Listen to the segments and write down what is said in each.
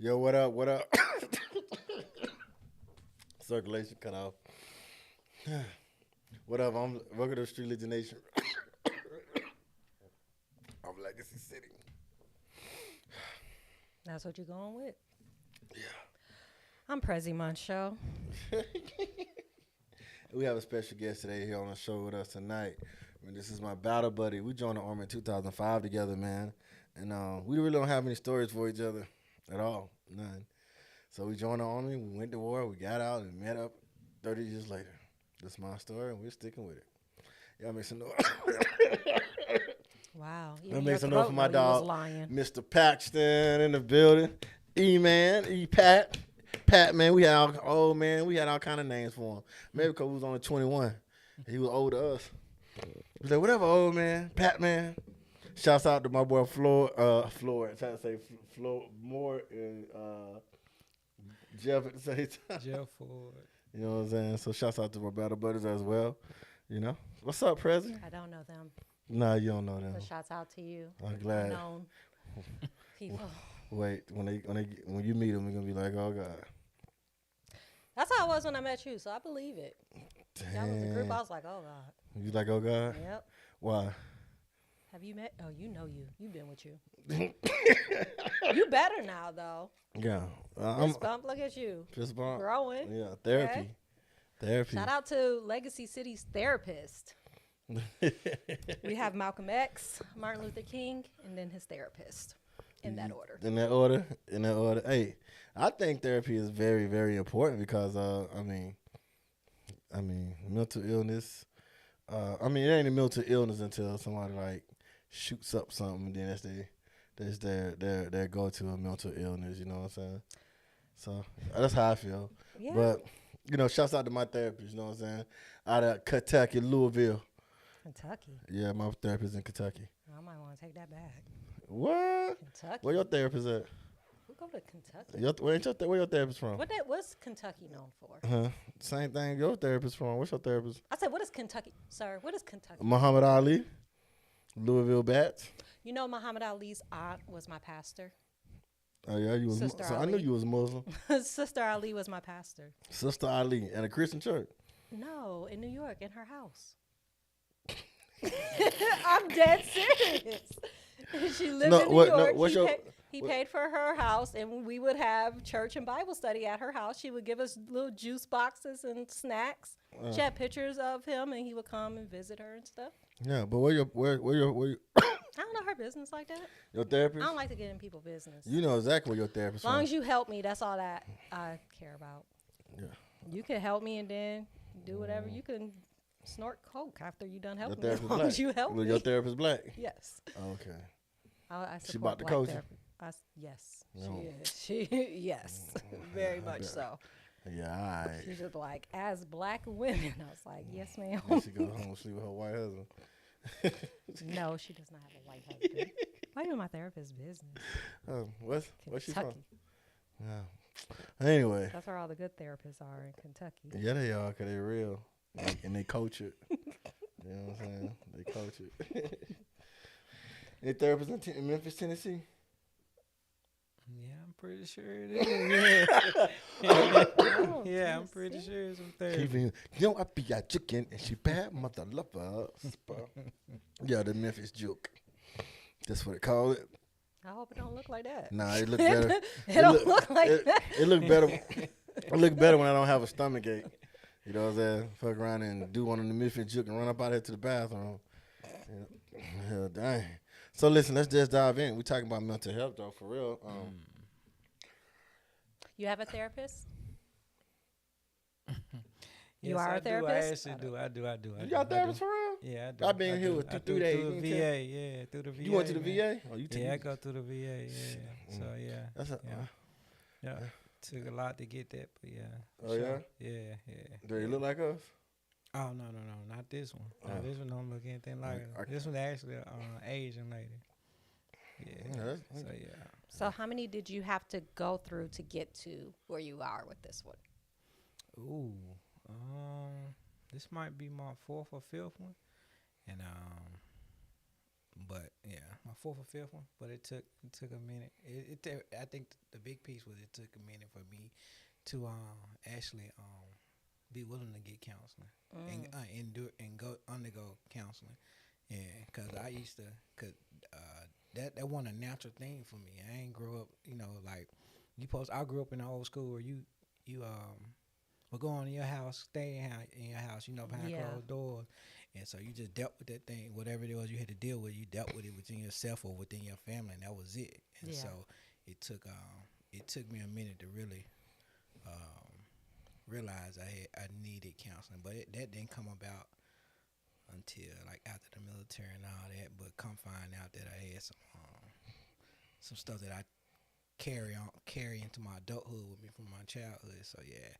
Yo, what up? What up? Circulation cut off. What up? I'm welcome to Streetligion Nation. I'm Legacy City. That's what you're going with? Yeah. I'm Prezzie Montsho. We have a special guest today here on the show with us tonight. I mean, this is my battle buddy. We joined the Army in 2005 together, man. And we really don't have any stories for each other at all. None. So we joined the Army, we went to war, we got out and met up 30 years later. That's my story, and we're sticking with it. Y'all make some noise. Wow. Y'all make some noise for my dog, Mr. Paxton in the building. E-Man, E-Pat. Pat, man, we had all kind of names for him. Maybe because we was only 21. He was older than us. He was like, whatever, old man, Pat, man. Shouts out to my boy Floyd. I'm trying to say Moore and Jeff at the same time. Jeff Ford. You know what I'm saying? So shouts out to my battle buddies as well. You know? What's up, Prezzie? I don't know them. Nah, you don't know them. But shouts out to you. I'm glad. Unknown people. Wait, when you meet them, you're gonna be like, oh God. That's how I was when I met you, so I believe it. That was the group. I was like, oh God. You like, oh God? Yep. Why? Have you met? Oh, you know you. You've been with you. You better now, though. Yeah. Fist bump, look at you. Fist bump. Growing. Yeah, therapy. Okay. Therapy. Shout out to Legacy City's therapist. We have Malcolm X, Martin Luther King, and then his therapist. In that order. In that order. Hey, I think therapy is very, very important because I mean, mental illness. It ain't a mental illness until somebody like shoots up something, and then that's their go to a mental illness. You know what I'm saying? So that's how I feel. Yeah. But shouts out to my therapist. You know what I'm saying? Out of Kentucky, Louisville. Kentucky. Yeah, my therapist in Kentucky. I might want to take that back. What? Kentucky. Where your therapist at? We go to Kentucky. Where your therapist from? What's Kentucky known for? Same thing your therapist from. What's your therapist? I said, what is Kentucky? Sir, what is Kentucky? Muhammad Ali, Louisville Bats. You know, Muhammad Ali's aunt was my pastor. Oh yeah, you was. Sister So I Ali. knew you was a Muslim. Sister Ali was my pastor. Sister Ali in a Christian church. No, in New York, in her house. I'm dead serious. She lived in New York. He paid for her house, and we would have church and Bible study at her house. She would give us little juice boxes and snacks. She had pictures of him, and he would come and visit her and stuff. Yeah, but where your I don't know her business like that. your therapist? I don't like to get in people's business. You know exactly where your therapist As long from. as you help me, that's all that I care about. Yeah. You can help me and then do whatever. You can snort coke after you done Your helping me. As therapist long black. as you help me. Your therapist black. Yes. Okay. I She bought support the black coach? therapy. Yes, No. she is. Yes, very much bet. so. Yeah, all right. She's just like, as black women. I was like, yes, ma'am. Then she goes home and sleep with her white husband. No, she does not have a white husband. Why are you in my therapist's business? Where's she from? Kentucky. Yeah. Anyway. That's where all the good therapists are in Kentucky. Yeah, they are, because they're real. And they coach it. You know what I'm saying? They coach it. Any therapists in Memphis, Tennessee? Yeah, I'm pretty sure it is. Oh, Yeah, I'm Tennessee. pretty sure it's some therapy. I be a chicken and she bad mother lover. Yeah, the Memphis joke. That's what they call it. I hope it don't look like that. Nah, it look better. It don't look like that. It look better. It look better when I don't have a stomach ache. You know what I'm saying? Fuck around and do one of the Memphis joke and run up out here to the bathroom. Yeah, dang. So listen, let's just dive in. We talking about mental health though, for real. You have a therapist? Yes, You are a I do. therapist? I actually do. You got a therapist for real? Yeah, I do. I've been here with I 3 do days. through the You VA. Yeah, through the VA. You went to the man. VA? Oh, you Yeah, I go through the VA. Yeah. So yeah. That's a, Yeah. Took a lot to get that, but yeah. Oh, yeah? Yeah. Do they look like us? Oh no, not this one. No, this one don't look anything like her. This one actually Asian lady. Yeah. So yeah. So how many did you have to go through to get to where you are with this one? Ooh. This might be my fourth or fifth one. And but yeah, my fourth or fifth one, but it took a minute. I think the big piece was it took a minute for me to actually be willing to get counseling and undergo counseling. Yeah, cause I used to, that wasn't a natural thing for me. I ain't grow up, like I grew up in an old school where you would go in your house, stay in your house, behind closed doors, and so you just dealt with that thing, whatever it was you had to deal with. You dealt with it within yourself or within your family, and that was it. And so it took me a minute to really realize I needed counseling, but that didn't come about until like after the military and all that. But come find out that I had some stuff that I carry into my adulthood with me from my childhood. So yeah,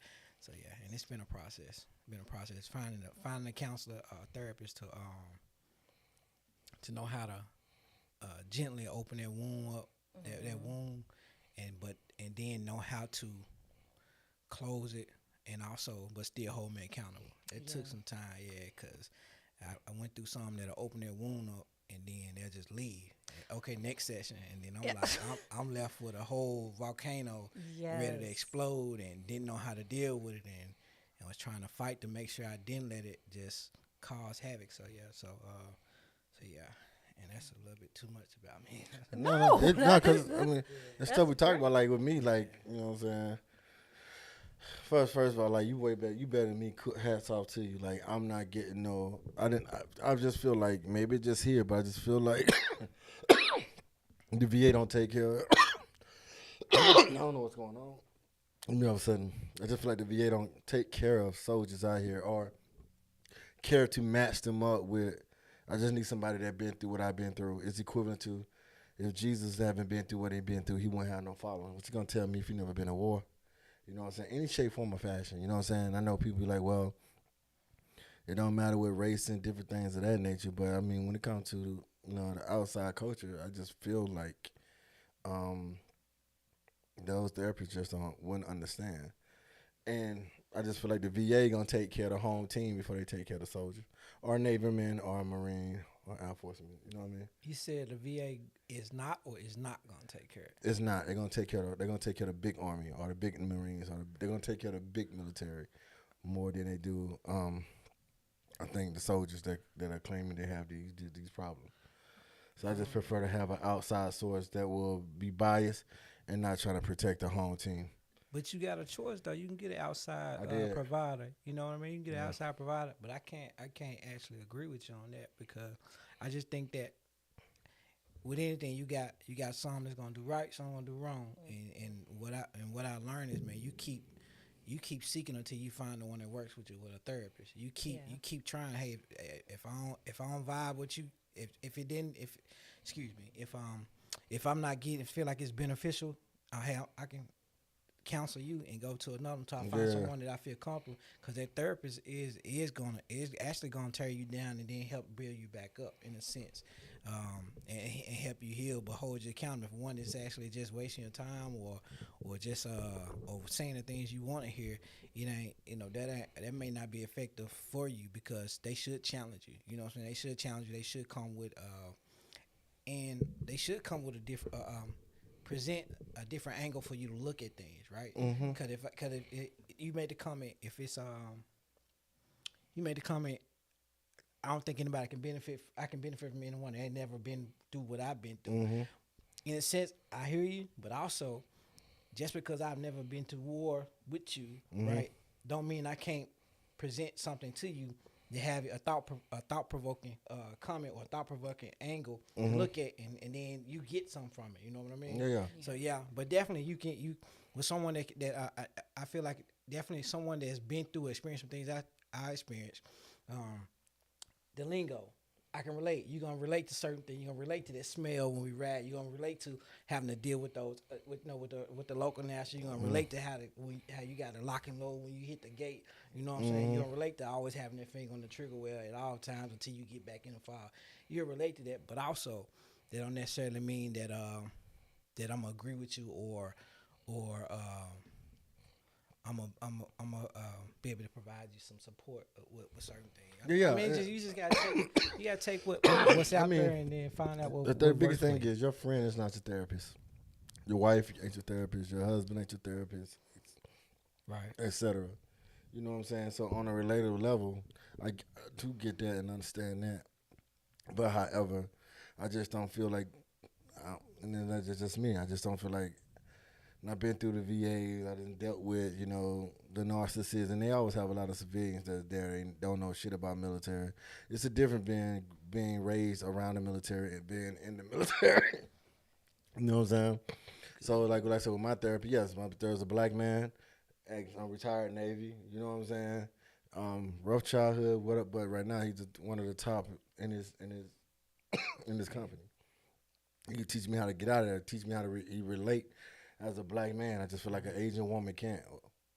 and it's been a process. Finding a counselor, therapist to know how to gently open that wound up, that wound, and then know how to close it, and also but still hold me accountable. It took some time, because I went through something that'll open that wound up, and then they'll just leave. Okay, next session, and then I'm like, I'm left with a whole volcano ready to explode, and didn't know how to deal with it, and I was trying to fight to make sure I didn't let it just cause havoc. So yeah, and that's a little bit too much about me. No, because I mean, the stuff we talk about, like with me, like you know what I'm saying. First of all, like you way better. You better than me. Hats off to you. Like I'm not getting no. I just feel like maybe just here, but I just feel like the VA don't take care of it. I don't know what's going on. All of a sudden, I just feel like the VA don't take care of soldiers out here or care to match them up with. I just need somebody that been through what I've been through. It's equivalent to if Jesus haven't been through what he been through, he won't have no following. What you gonna tell me if you never been in war? You know what I'm saying? Any shape, form, or fashion. You know what I'm saying? I know people be like, well, it don't matter what race and different things of that nature. But, I mean, when it comes to, the outside culture, I just feel like those therapists just wouldn't understand. And I just feel like the VA going to take care of the home team before they take care of the soldier. Or a Navyman or a Marine or Air Forceman. You know what I mean? You said the VA is not or is not going to take care of it? It's not. They're going to take care of the big Army or the big Marines. They're going to take care of the big military more than they do, I think, the soldiers that are claiming they have these problems. So I just prefer to have an outside source that will be biased and not trying to protect the home team. But you got a choice though. You can get an outside provider. You know what I mean? You can get an outside provider. But I can't actually agree with you on that because I just think that with anything you got some that's gonna do right, some gonna do wrong. And what I learned is, man, you keep seeking until you find the one that works with you, with a therapist. You keep trying. Hey, if I don't vibe with you, if I'm not feel like it's beneficial, I can counsel you and go to another to find someone that I feel comfortable, because that therapist is actually gonna tear you down and then help build you back up in a sense, and help you heal, but hold you accountable. If one is actually just wasting your time or just or saying the things you want to hear, it ain't that may not be effective for you, because they should challenge you. You know what I'm saying? They should challenge you. They should come with a different present a different angle for you to look at things, right? Because if you made the comment, I don't think anybody can benefit. I can benefit from anyone that ain't never been through what I've been through. In a sense, I hear you, but also just because I've never been to war with you, right, don't mean I can't present something to you to have a thought-provoking comment or a thought-provoking angle to look at, and then you get something from it. You know what I mean? Yeah. So yeah, but definitely you with someone that I feel like definitely someone that's been through, experienced some things I experienced. The lingo, I can relate. You're gonna relate to certain things. You're gonna relate to that smell when we ride. You're gonna relate to having to deal with those with the local national. You're gonna relate to how you got to lock and load when you hit the gate. You know what I'm saying? You're gonna relate to always having that finger on the trigger wheel at all times until you get back in the file. You'll relate to that, but also that don't necessarily mean that that I'm gonna agree with you or I'm a be able to provide you some support with certain things. Yeah, I mean, you just gotta take what's out there and then find out what. The biggest thing is your friend is not your therapist. Your wife ain't your therapist. Your husband ain't your therapist. Right. Etc. You know what I'm saying? So on a related level, I do get that and understand that. But however, I just don't feel like, and then that's just me. I just don't feel like. And I've been through the VA. I done dealt with, the narcissists, and they always have a lot of civilians that's there and don't know shit about military. It's a different being raised around the military and being in the military. You know what I'm saying? So like what I said with my therapy, yes, there's a black man, retired Navy. You know what I'm saying? Rough childhood, but right now he's one of the top in his in this company. He can teach me how to get out of there. Teach me how to relate as a black man. I just feel like an Asian woman can't,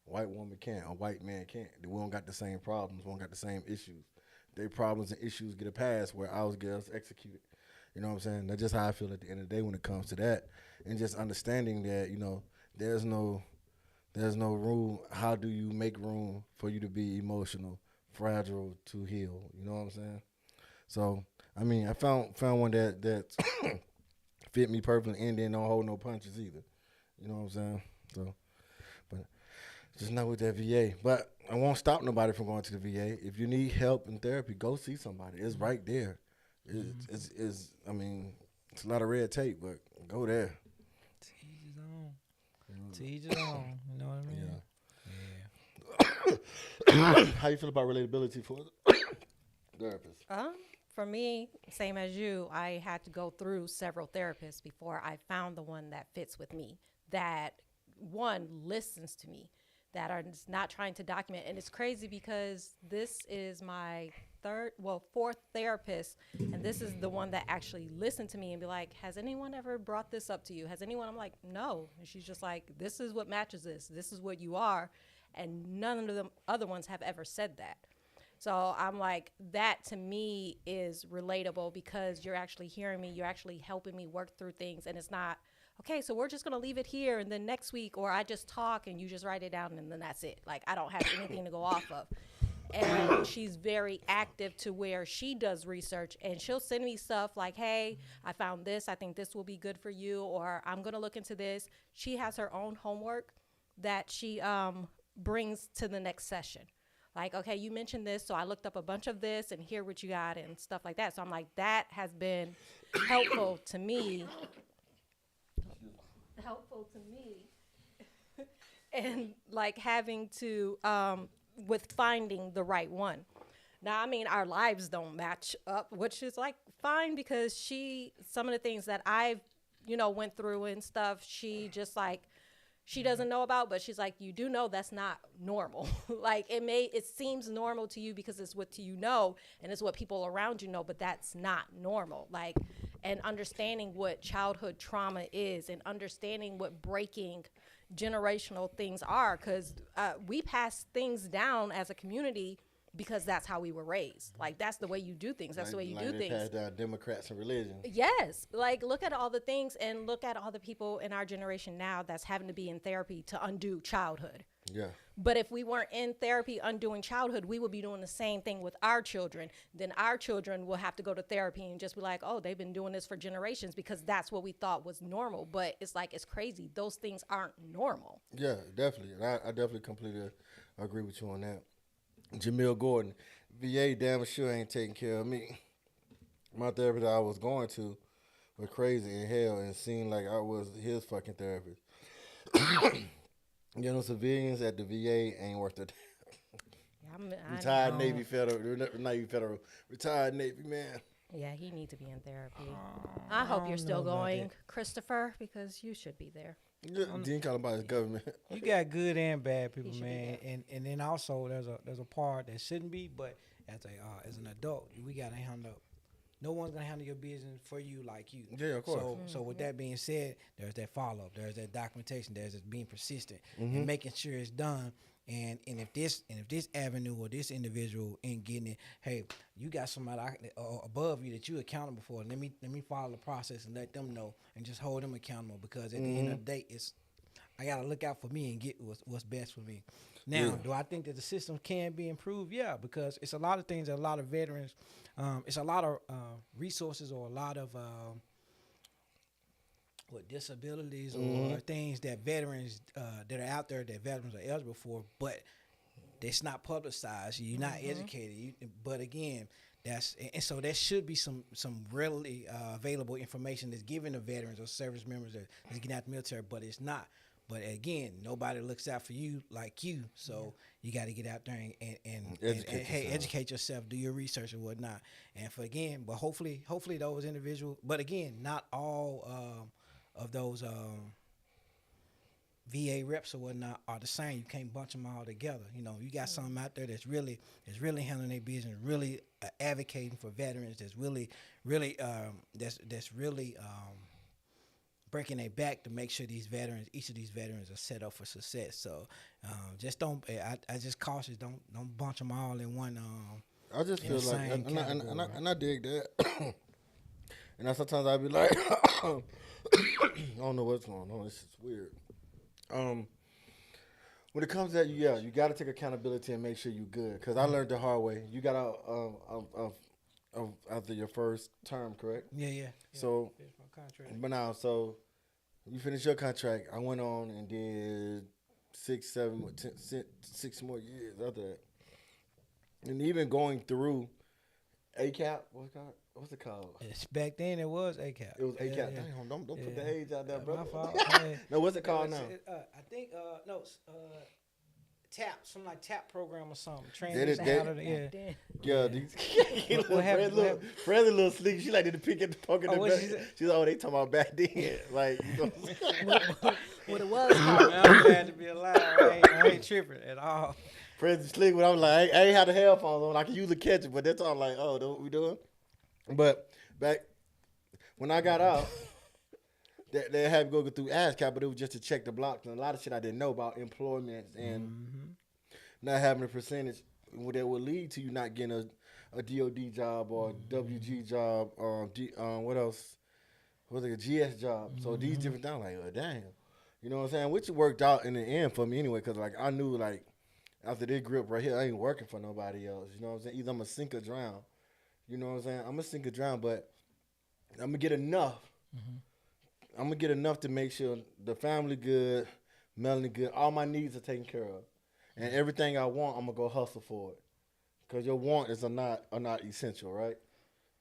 a white woman can't, a white man can't. We don't got the same problems. We don't got the same issues. Their problems and issues get a pass where ours get us executed. You know what I'm saying? That's just how I feel at the end of the day when it comes to that, and just understanding that there's no room. How do you make room for you to be emotional, fragile to heal? You know what I'm saying? So I mean, I found one that fit me perfectly and then don't hold no punches either. You know what I'm saying? So, but just not with that VA. But I won't stop nobody from going to the VA. If you need help and therapy, go see somebody. It's right there. It's I mean, it's a lot of red tape, but go there. To each his own. To each his own. You know what I mean? Yeah. How you feel about relatability for therapists? For me, same as you, I had to go through several therapists before I found the one that fits with me, that one listens to me, that are not trying to document. And it's crazy because this is my fourth therapist, and this is the one that actually listened to me and be like, has anyone ever brought this up to you? Has anyone? I'm like, no. And she's just like, this is what matches this. This is what you are. And none of the other ones have ever said that. So I'm like, that to me is relatable because you're actually hearing me. You're actually helping me work through things. And it's not, okay, so we're just going to leave it here. And then next week, or I just talk and you just write it down and then that's it. Like, I don't have anything to go off of. And she's very active to where she does research and she'll send me stuff like, hey, I found this. I think this will be good for you. Or I'm going to look into this. She has her own homework that she brings to the next session. Like, okay, you mentioned this, so I looked up a bunch of this and here what you got and stuff like that. So I'm like, that has been helpful to me. And like having to, with finding the right one. Now, I mean, our lives don't match up, which is like fine because some of the things that I've, went through and stuff, she just like, she doesn't know about, but she's like, you do know that's not normal. Like it seems normal to you because it's what you know and it's what people around you know, but that's not normal. Like, and understanding what childhood trauma is and understanding what breaking generational things are, because we pass things down as a community because that's how we were raised. Like, that's the way you do things. That's the way you do things. Passed down Democrats and religion. Yes. Like, look at all the things and look at all the people in our generation now that's having to be in therapy to undo childhood. Yeah. But if we weren't in therapy undoing childhood, we would be doing the same thing with our children. Then our children will have to go to therapy and just be like, oh, they've been doing this for generations because that's what we thought was normal. But it's like, it's crazy. Those things aren't normal. Yeah, definitely. And I definitely completely agree with you on that. Jamil Gordon, VA damn sure ain't taking care of me. My therapist I was going to was crazy in hell and seemed like I was his fucking therapist. Civilians at the VA ain't worth it. Retired Navy Federal, retired Navy man. Yeah, he needs to be in therapy. I hope you're still going, Christopher, because you should be there. Dean calling about his government. You got good and bad people, man, and then also there's a part that shouldn't be, but as an adult, we gotta handle. No one's gonna handle your business for you like you. Yeah, of course. So with that being said, there's that follow up, there's that documentation, there's that being persistent and making sure it's done. And if this avenue or this individual ain't getting it, hey, you got somebody above you that you accountable for. Let me follow the process and let them know and just hold them accountable, because at the end of the day, I gotta look out for me and get what's best for me. Now, do I think that the system can be improved? Yeah, because it's a lot of things that a lot of veterans, it's a lot of resources or a lot of disabilities or things that veterans that are out there that veterans are eligible for, but it's not publicized. You're not educated. But again, so there should be some readily available information that's given to veterans or service members that's getting out the military, but it's not. But again, nobody looks out for you like you, so you got to get out there and educate yourself, do your research and whatnot. And but hopefully those individuals. But again, not all of those VA reps or whatnot are the same. You can't bunch them all together. You got some out there that's really handling their business, really advocating for veterans. That's really breaking their back to make sure each of these veterans are set up for success. So just don't. I just cautious. Don't bunch them all in one. I just feel like, and I dig that. And sometimes I be like, I don't know what's going on. It's just weird. When it comes to that, you got to take accountability and make sure you're good. Because I learned the hard way. You got out after your first term, correct? Yeah. So, but now, you finish your contract. I went on and did 6 more years after that. And even going through ACAP, what's it called? Back then it was ACAP. It was ACAP. Yeah. Damn, don't put the age out there, brother. My fault. No, what's it called now? I think TAP, some like TAP program or something. Prezzie little sleek. She like did the pick at the poke in the back. She's they talking about back then. Like, what it was called. I'm glad to be alive. I ain't tripping at all. Prezzie sleek. When I was like, I ain't had the headphones on. I can use the catcher, but that's all I'm like, oh, that's what we doing? But back when I got out, they had to go through ASCAP, but it was just to check the blocks and a lot of shit I didn't know about employment and not having a percentage that would lead to you not getting a DOD job or a WG job or what else? Was it a GS job? So these different things, like, oh, damn. You know what I'm saying? Which worked out in the end for me anyway, because like I knew like after this grip right here, I ain't working for nobody else. You know what I'm saying? Either I'm going to sink or drown. You know what I'm saying? I'm going to sink or drown, but I'm going to get enough. I'm going to get enough to make sure the family good, Melanie good, all my needs are taken care of. And everything I want, I'm going to go hustle for it. Because your want are not essential, right?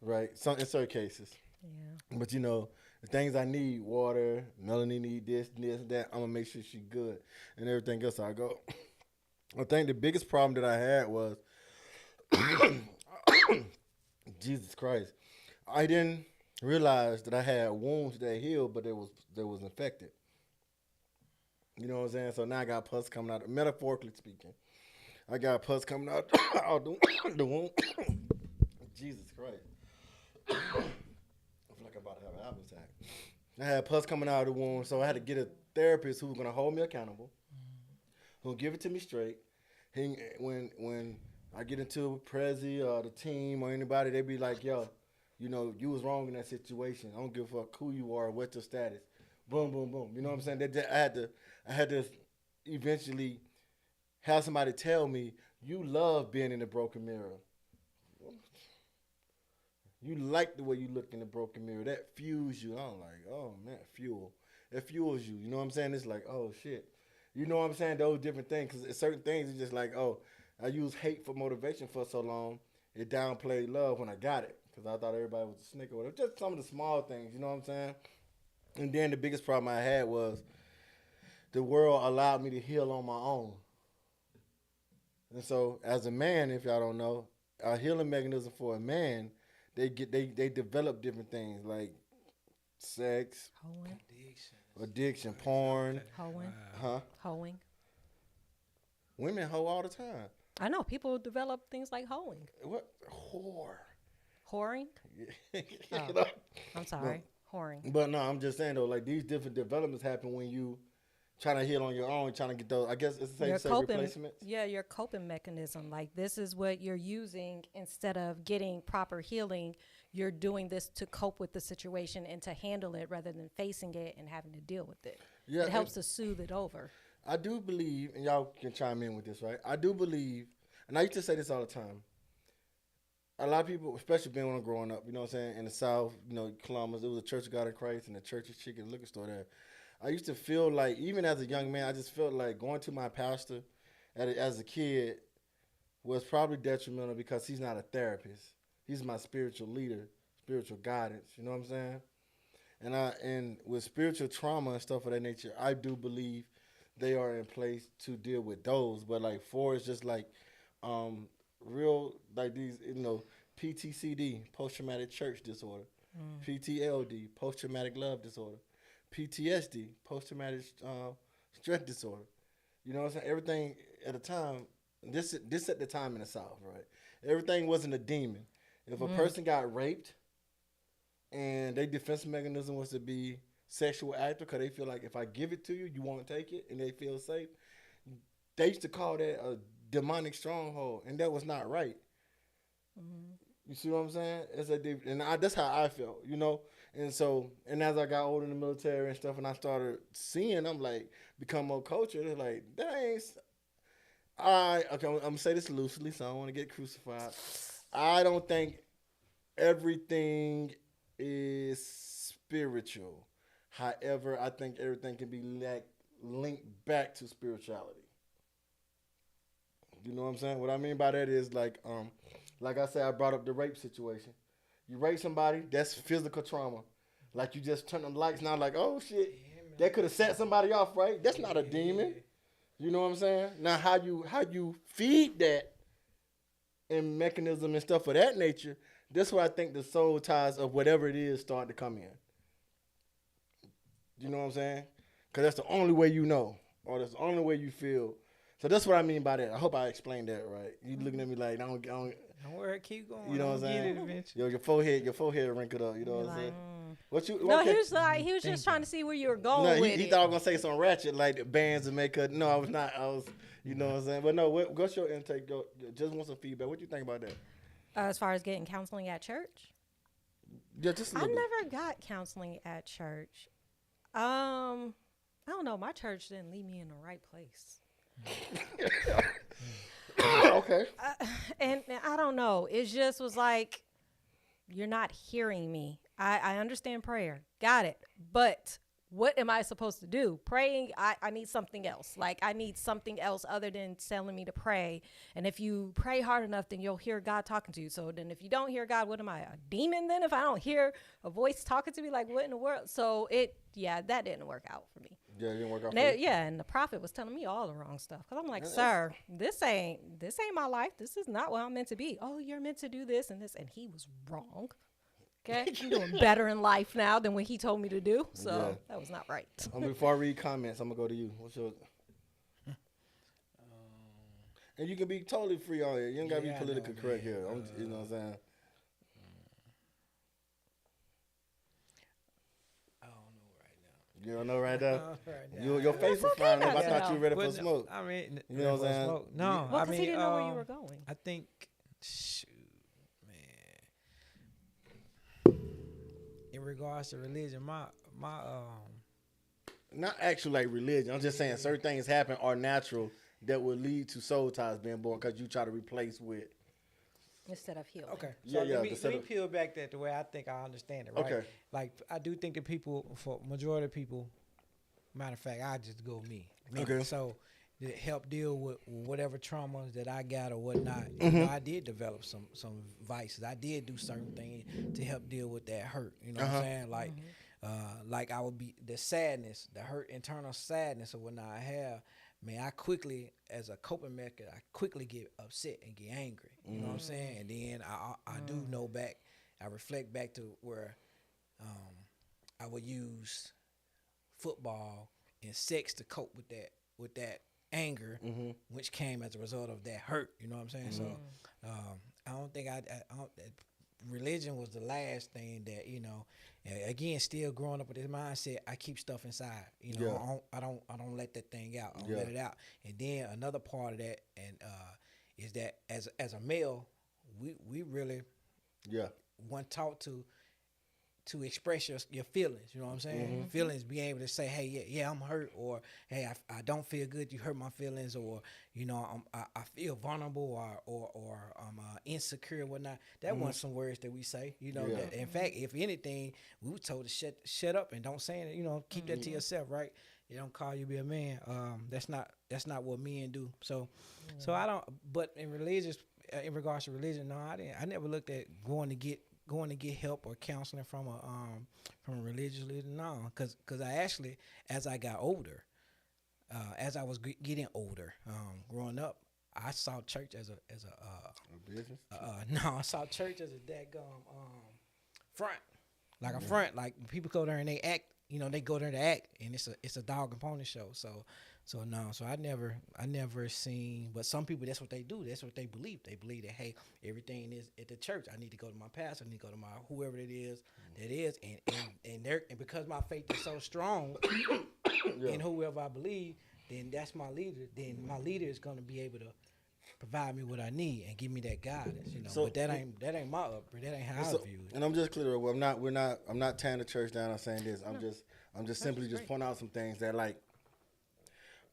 Right? In certain cases. Yeah. But, the things I need, water, Melanie need this, that, I'm going to make sure she's good. And everything else I go. I think the biggest problem that I had was, Jesus Christ, I didn't realize that I had wounds that healed, but they was infected. You know what I'm saying? So now I got pus coming out, metaphorically speaking. I got pus coming out the wound. Jesus Christ. I feel like I'm about to have an heart attack. I had pus coming out of the wound, so I had to get a therapist who was going to hold me accountable, who'll give it to me straight. When I get into Prezzie or the team or anybody, they be like, yo, you was wrong in that situation. I don't give a fuck who you are, what's your status. Boom, boom, boom. You know what I'm saying? I had to eventually have somebody tell me, you love being in the broken mirror. You like the way you look in the broken mirror. That fuels you. I'm like, oh, man, fuel. It fuels you. You know what I'm saying? It's like, oh, shit. You know what I'm saying? Those different things. Because certain things are just like, oh, I used hate for motivation for so long. It downplayed love when I got it. Because I thought everybody was a snake or whatever. Just some of the small things. You know what I'm saying? And then the biggest problem I had was the world allowed me to heal on my own. And so as a man, if y'all don't know, a healing mechanism for a man, they develop different things like sex, addiction, porn, hoeing, hoeing. Women hoe all the time. I know people develop things like hoeing. What whoring? Oh, I'm sorry, whoring. But no, I'm just saying though, like these different developments happen when you trying to heal on your own, trying to get those. I guess it's the same replacements. Yeah, your coping mechanism. Like this is what you're using instead of getting proper healing. You're doing this to cope with the situation and to handle it rather than facing it and having to deal with it. Yeah, it helps to soothe it over. I do believe, and y'all can chime in with this, right? I do believe, and I used to say this all the time. A lot of people, especially being when I'm growing up, you know what I'm saying, in the South, Columbus, there was a Church of God in Christ and the Church's Chicken liquor store there. I used to feel like, even as a young man, I just felt like going to my pastor as a kid was probably detrimental because he's not a therapist. He's my spiritual leader, spiritual guidance. You know what I'm saying? And with spiritual trauma and stuff of that nature, I do believe they are in place to deal with those. But like four is just like real like these, PTCD, post traumatic church disorder, PTLD, post traumatic love disorder, PTSD, post traumatic stress disorder. You know what I'm saying? Everything at a time. This at the time in the South, right? Everything wasn't a demon. If a person got raped and their defense mechanism was to be sexual actor because they feel like if I give it to you, you won't take it, and they feel safe, they used to call that a demonic stronghold, and that was not right. You see what I'm saying? That's how I felt, And so, and as I got older in the military and stuff, and I started seeing them like become more cultured, it's like that ain't. Okay, I'm gonna say this loosely, so I don't want to get crucified. I don't think everything is spiritual. However, I think everything can be linked back to spirituality. You know what I'm saying? What I mean by that is like I said, I brought up the rape situation. You rape somebody, that's physical trauma. Like you just turn them lights now, like, oh shit, that could have set somebody off, right? That's not a demon. You know what I'm saying? Now, how you feed that and mechanism and stuff of that nature, that's where I think the soul ties of whatever it is start to come in. You know what I'm saying? Because that's the only way you know, or that's the only way you feel. So that's what I mean by that. I hope I explained that right. You looking at me like, I don't worry, keep going. You know what I'm saying? Your forehead wrinkled up. You know what I'm saying? No, okay. he was just trying to see where you were going with it. He thought I was gonna say something ratchet like the bands and makeup. No, I was not. I was, you know what I'm saying. But no, what's your intake? Just want some feedback. What do you think about that? As far as getting counseling at church? Yeah, just a little I bit. never got counseling at church. I don't know. My church didn't lead me in the right place. Okay. And I don't know. It just was like, you're not hearing me. I understand prayer. Got it. But what am I supposed to do? Praying, I need something else. Like, I need something else other than telling me to pray. And if you pray hard enough, then you'll hear God talking to you. So then if you don't hear God, what am I, a demon then? If I don't hear a voice talking to me, like, what in the world? So that didn't work out for me. Yeah, it didn't work out for you? Yeah, and the prophet was telling me all the wrong stuff. Because I'm like, sir, this ain't my life. This is not what I'm meant to be. Oh, you're meant to do this and this. And he was wrong. Okay, I'm doing better in life now than what he told me to do. So that was not right. Before I read comments, I'm going to go to you. What's yours? And you can be totally free on here. You don't got to be politically correct here. You know what I'm saying? You don't know right now? Your face was fine. I thought you were ready for smoke. I mean, you know what I'm saying? No, well, because he didn't know where you were going. I think, in regards to religion, my not actually like religion. I'm just saying certain things happen are natural that will lead to soul ties being born because you try to replace with instead of healing. Okay, so let me peel back that the way I think I understand it. Right? Okay, like I do think that people, for majority of people, matter of fact, I just go me. Okay, so to help deal with whatever traumas that I got or whatnot. You know, I did develop some vices. I did do certain things to help deal with that hurt. You know what I'm saying? Like, like I would be the sadness, the hurt, internal sadness or whatnot I have. Man, I quickly, as a coping method, I quickly get upset and get angry. You know what I'm saying? And then I do know back, I reflect back to where I would use football and sex to cope with that anger, which came as a result of that hurt. You know what I'm saying? So I don't think religion was the last thing that, you know, again, still growing up with this mindset, I keep stuff inside. You know, I don't let that thing out. I don't let it out. And then another part of that is that as a male, we really weren't taught to to express your feelings. You know what I'm saying? Mm-hmm. Feelings, being able to say, hey, yeah, I'm hurt, or hey, I don't feel good. You hurt my feelings, or you know, I feel vulnerable, or I'm insecure, and whatnot. That wasn't some words that we say. You know, that, in fact, if anything, we were told to shut up and don't say it. You know, keep that to yourself, right? They don't call you to be a man. That's not what men do. So I don't. But in regards to religion, no, I never looked at going to get help or counseling from a religious leader. No, because I actually, as I got older, as I was getting older, growing up, I saw church as a business. No, I saw church as a daggum front, like a front. Like people go there and they act. You know, they go there to act, and it's a dog and pony show. So I never seen. But some people, that's what they do. That's what they believe. They believe that, hey, everything is at the church. I need to go to my pastor. I need to go to my whoever it is that is, and because my faith is so strong in whoever I believe, then that's my leader. Then my leader is going to be able to provide me what I need and give me that guidance. You know, so, but that ain't my upbringing. That ain't how I view it. And I'm just clear. I'm not tearing the church down. I'm saying this. I'm just simply just pointing out some things that, like,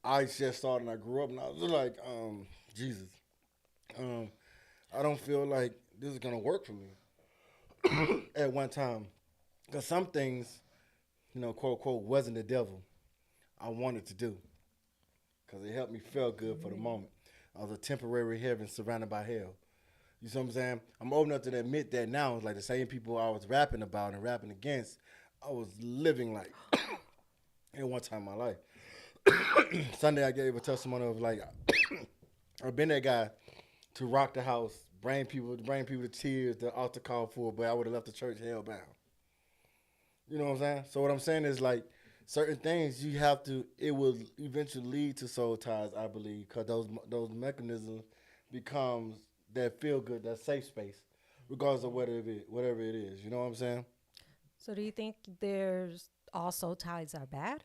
I just saw and I grew up and I was like, Jesus, I don't feel like this is gonna work for me at one time, because some things, you know, quote unquote, wasn't the devil I wanted to do, because it helped me feel good for the moment. I was a temporary heaven surrounded by hell. You see what I'm saying? I'm old enough to admit that now. It's like the same people I was rapping about and rapping against, I was living like at one time in my life. Sunday I gave a testimony of, like, I've been that guy to rock the house, bring people to tears, the altar call for, but I would have left the church hellbound. You know what I'm saying? So what I'm saying is, like, certain things it will eventually lead to soul ties, I believe, because those mechanisms becomes that feel good, that safe space, regardless of whatever it is. You know what I'm saying? So do you think there's all soul ties are bad?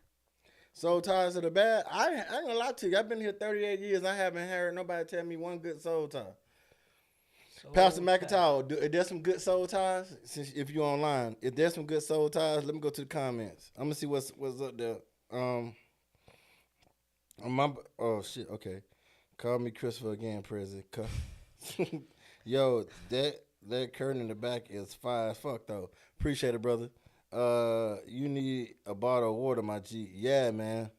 Soul ties are the bad? I ain't gonna lie to you. I've been here 38 years. I haven't heard nobody tell me one good soul tie. Pastor McIntyre, if there's some good soul ties, if you're online, if there's some good soul ties, let me go to the comments. I'm gonna see what's up there. Oh shit, okay. Call me Christopher again, Prezzie. Yo, that curtain in the back is fire as fuck though. Appreciate it, brother. You need a bottle of water, my G. Yeah, man.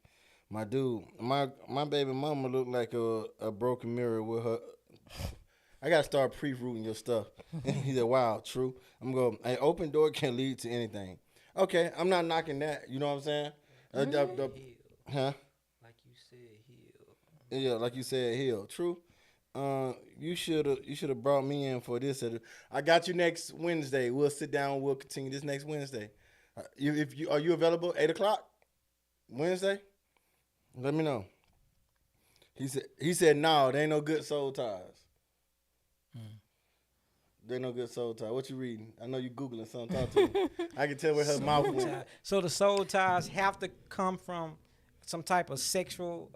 My dude, my baby mama look like a broken mirror with her. I gotta start pre-rooting your stuff. He said, wow, true. I'm going, an open door can lead to anything. Okay, I'm not knocking that. You know what I'm saying? Huh? Like you said, heal. Yeah, like you said, heal. True. You should have brought me in for this. I got you next Wednesday. We'll sit down. We'll continue this next Wednesday. Are you available 8:00 Wednesday? Let me know. He said no, there ain't no good soul ties. There ain't no good soul ties. What you reading? I know you Googling something. Talk to me. I can tell where her mouth was. So the soul ties have to come from some type of sexual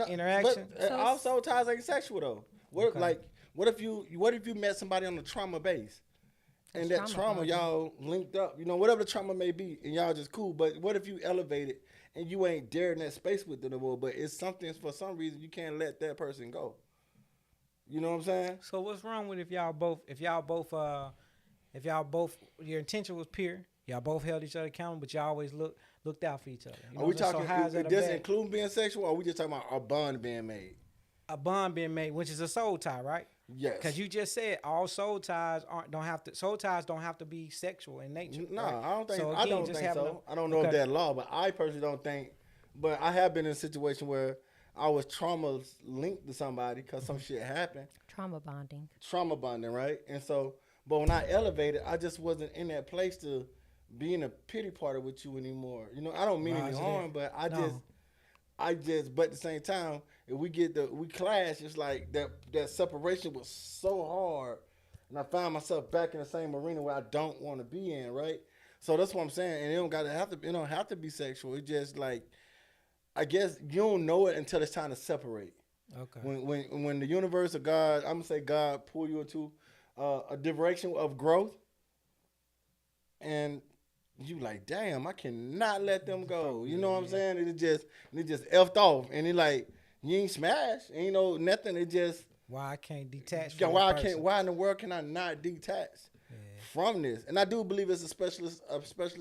interaction. But all soul ties ain't sexual though. What if you met somebody on the trauma base, and that trauma y'all linked up, you know, whatever the trauma may be, and y'all just cool. But what if you elevated and you ain't daring that space with them no more? But it's something, for some reason you can't let that person go. You know what I'm saying? So what's wrong with if y'all both your intention was pure, y'all both held each other accountable, but y'all always looked out for each other. You know, are we talking? Does it include being sexual, or are we just talking about a bond being made? A bond being made, which is a soul tie, right? Yes. Because you just said all soul ties don't have to be sexual in nature. No, right? I don't think so. I don't know if that law, but I personally don't think. But I have been in a situation where I was trauma linked to somebody because some shit happened. Trauma bonding, right? And so, but when I elevated, I just wasn't in that place to be in a pity party with you anymore. You know, I don't mean any harm, but I just, but at the same time, if we clash, it's like that separation was so hard, and I found myself back in the same arena where I don't want to be in, right? So that's what I'm saying, and it don't have to be sexual. It's just like, I guess you don't know it until it's time to separate. Okay. When the universe or God, I'm gonna say God, pull you into a direction of growth, and you like, damn, I cannot let them go. You know what I'm saying? It just effed off, and it like you ain't smashed, ain't no nothing. It just why I can't detach. Why in the world can I not detach from this? And I do believe it's a specialist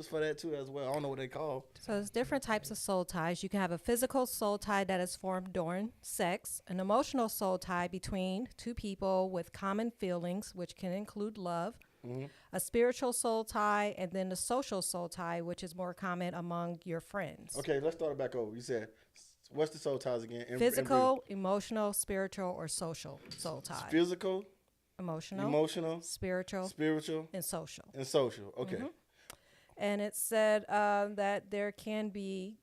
for that too as well. I don't know what they call. So there's different types of soul ties. You can have a physical soul tie that is formed during sex, an emotional soul tie between two people with common feelings, which can include love. Mm-hmm. A spiritual soul tie, and then the social soul tie, which is more common among your friends. Okay, let's start it back over. You said, what's the soul ties again? Physical, emotional, spiritual, or social soul tie. Physical, emotional, spiritual, and social. Okay. Mm-hmm. And it said that there can be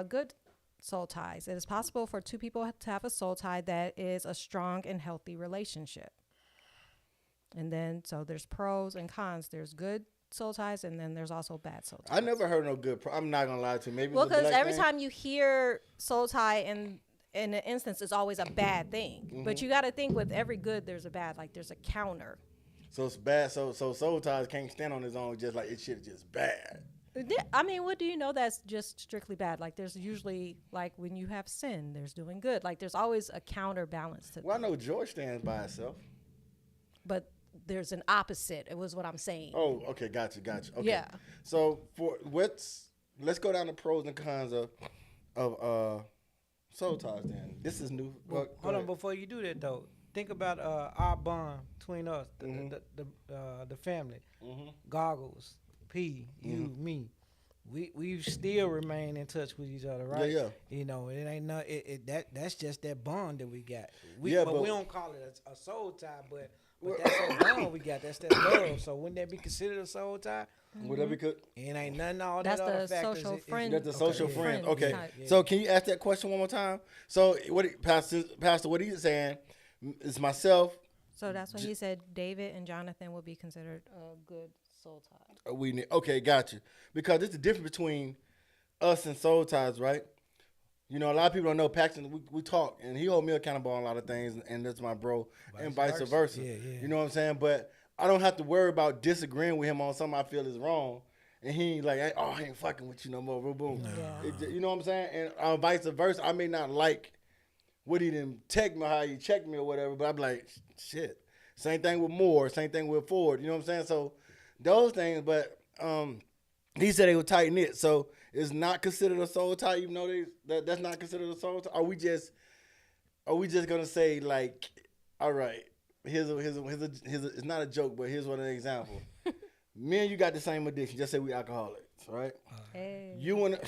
good soul ties. It is possible for two people to have a soul tie that is a strong and healthy relationship. And then, so there's pros and cons. There's good soul ties, and then there's also bad soul ties. I never heard no good. I'm not gonna lie to you. Maybe because every time you hear soul tie in an instance, it's always a bad thing. Mm-hmm. But you got to think with every good, there's a bad. Like there's a counter. So it's bad. So soul ties can't stand on its own. Just like it shit just bad. I mean, what do you know that's just strictly bad? Like there's usually like when you have sin, there's doing good. Like there's always a counterbalance to. Well, I know joy stands by itself. But there's an opposite. It was what I'm saying. Oh, okay, gotcha. Okay. Yeah. So let's go down the pros and cons of soul ties. Then this is new. Hold on, before you do that though, think about our bond between us, the family. Mm-hmm. Goggles, P, you, me. We still remain in touch with each other, right? Yeah. You know, it ain't no that's just that bond that we got. But we don't call it a soul tie, but that's that bond we got. That's that love. So wouldn't that be considered a soul tie? Mm-hmm. Would that be good? It ain't nothing all that's that other the factors. Social friend. That's the social friend. Okay. Yeah. So can you ask that question one more time? So Pastor, what he's saying is myself. So that's when he said David and Jonathan would be considered a good soul tie. Okay, gotcha. Because there's a difference between us and soul ties, right? You know, a lot of people don't know Paxton. We talk, and he hold me accountable on a lot of things, and that's my bro, and vice versa. Yeah. You know what I'm saying? But I don't have to worry about disagreeing with him on something I feel is wrong, and he ain't like, oh, I ain't fucking with you no more. Boom. Yeah. You know what I'm saying? And vice versa. I may not like what he didn't text me, how he checked me or whatever, but I'm like, shit. Same thing with Moore. Same thing with Ford. You know what I'm saying? So those things, but he said they were tight knit, so it's not considered a soul tie. Even though that's not considered a soul tie. Are we just gonna say like, all right, here's it's not a joke, but here's one example. Me and you got the same addiction. Just say we alcoholics, right? Hey. You wanna.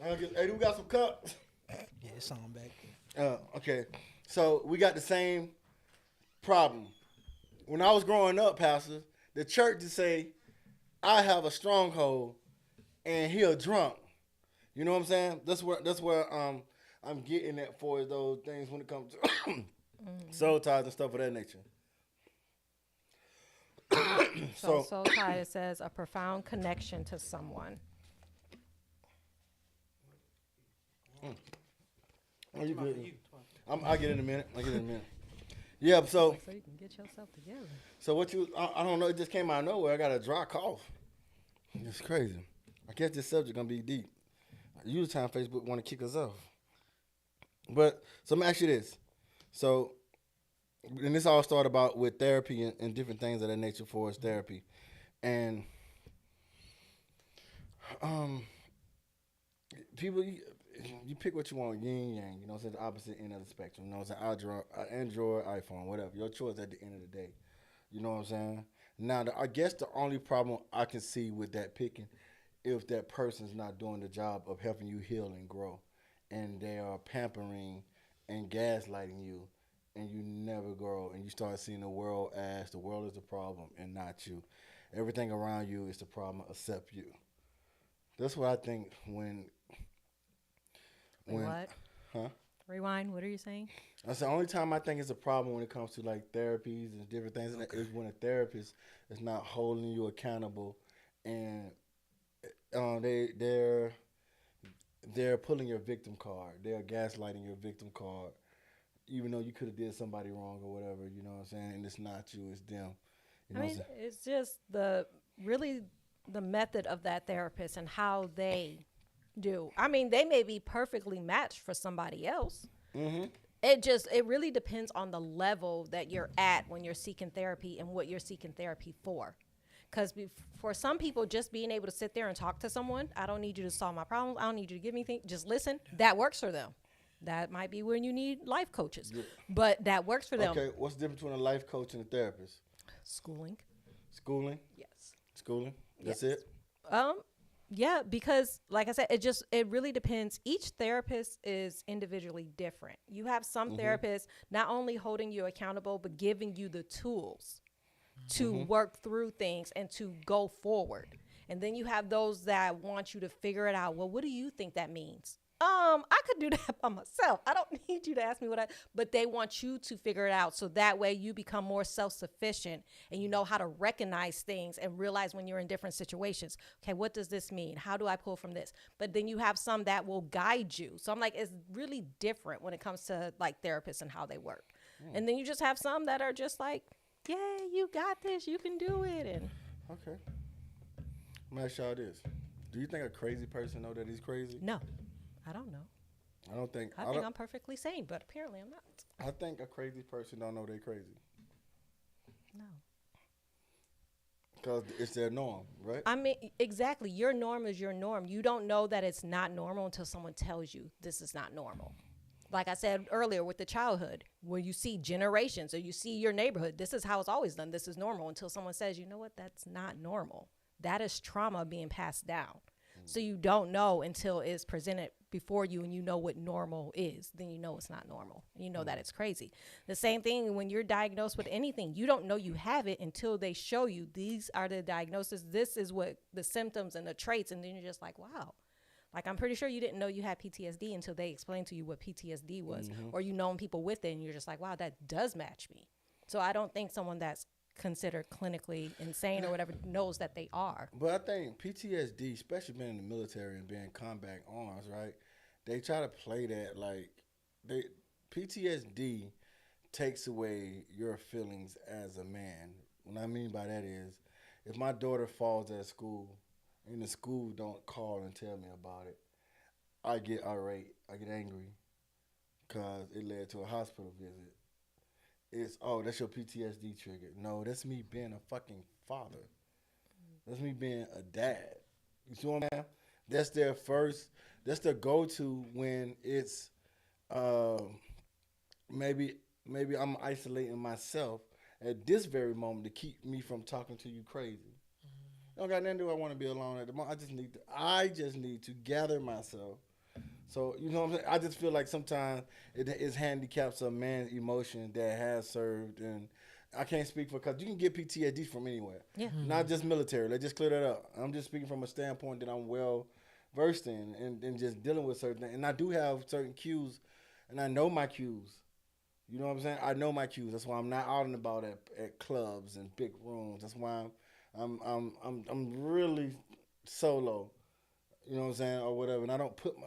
Hey, we got some cups. Yeah, it's on back. Okay, so we got the same problem. When I was growing up, Pastor, the church would say, I have a stronghold and he a drunk. You know what I'm saying? That's where I'm getting at for those things when it comes to soul ties and stuff of that nature. So soul tie, it says a profound connection to someone. Oh, you good? I'll get in a minute. Yeah, so you can get yourself together. So I don't know, it just came out of nowhere. I got a dry cough. It's crazy. I guess this subject gonna be deep. Usually time Facebook want to kick us off. But so let me ask you this. So, and this all started about with therapy and different things of that nature for us therapy. And people, you pick what you want, yin yang, you know what I'm saying, the opposite end of the spectrum, you know what I'm saying, Android, iPhone, whatever, your choice at the end of the day, you know what I'm saying. Now, I guess the only problem I can see with that picking, if that person's not doing the job of helping you heal and grow, and they are pampering and gaslighting you, and you never grow, and you start seeing the world as the world is the problem and not you. Everything around you is the problem except you. That's what I think when what? Huh? Rewind. What are you saying? That's the only time I think it's a problem when it comes to like therapies and different things. Okay. Is when a therapist is not holding you accountable, and they're pulling your victim card. They're gaslighting your victim card, even though you could have did somebody wrong or whatever, you know what I'm saying? And it's not you, it's them. You know I mean, it's just the method of that therapist and how they do. I mean, they may be perfectly matched for somebody else. Mm-hmm. It really depends on the level that you're at when you're seeking therapy and what you're seeking therapy for. Because for some people, just being able to sit there and talk to someone, I don't need you to solve my problems. I don't need you to give me things. Just listen. That works for them. That might be when you need life coaches. Yeah. But that works for them. Okay, what's the difference between a life coach and a therapist? Schooling. Schooling? Yes. Schooling? That's it? Yeah, because like I said, it really depends. Each therapist is individually different. You have some therapists not only holding you accountable, but giving you the tools to work through things and to go forward. And then you have those that want you to figure it out. Well, what do you think that means? I could do that by myself. I don't need you to ask me but they want you to figure it out. So that way you become more self-sufficient and you know how to recognize things and realize when you're in different situations. Okay, what does this mean? How do I pull from this? But then you have some that will guide you. So I'm like, it's really different when it comes to like therapists and how they work. And then you just have some that are just like, yeah, you got this. You can do it. And okay. I'm gonna ask y'all this. Do you think a crazy person know that he's crazy? No. I don't know. I think I'm perfectly sane, but apparently I'm not. I think a crazy person don't know they're crazy. No. Because it's their norm, right? I mean, exactly. Your norm is your norm. You don't know that it's not normal until someone tells you this is not normal. Like I said earlier with the childhood, where you see generations or you see your neighborhood, this is how it's always done. This is normal until someone says, you know what, that's not normal. That is trauma being passed down. So you don't know until it's presented before you and you know what normal is. Then you know it's not normal. You know that it's crazy. The same thing when you're diagnosed with anything. You don't know you have it until they show you these are the diagnoses. This is what the symptoms and the traits. And then you're just like, wow. Like, I'm pretty sure you didn't know you had PTSD until they explained to you what PTSD was. Or you known people with it and you're just like, wow, that does match me. So I don't think someone that's considered clinically insane or whatever knows that they are. But I think PTSD, especially being in the military and being combat arms, right? They try to play that like PTSD takes away your feelings as a man. What I mean by that is, if my daughter falls at school and the school don't call and tell me about it, I get irate, I get angry because it led to a hospital visit. It's, oh, that's your PTSD trigger. No, that's me being a fucking father. That's me being a dad. You see what I'm saying? That's their go-to when it's maybe I'm isolating myself at this very moment to keep me from talking to you crazy. I don't got nothing to do. I want to be alone at the moment. I just need to gather myself. So, you know what I'm saying? I just feel like sometimes it handicaps a man's emotion that has served. And I can't speak for, because you can get PTSD from anywhere. Yeah. Not just military. Let's just clear that up. I'm just speaking from a standpoint that I'm well versed in and just dealing with certain things. And I do have certain cues, and I know my cues. You know what I'm saying? I know my cues. That's why I'm not out and about at clubs and big rooms. That's why I'm really solo. You know what I'm saying, or whatever, and I don't put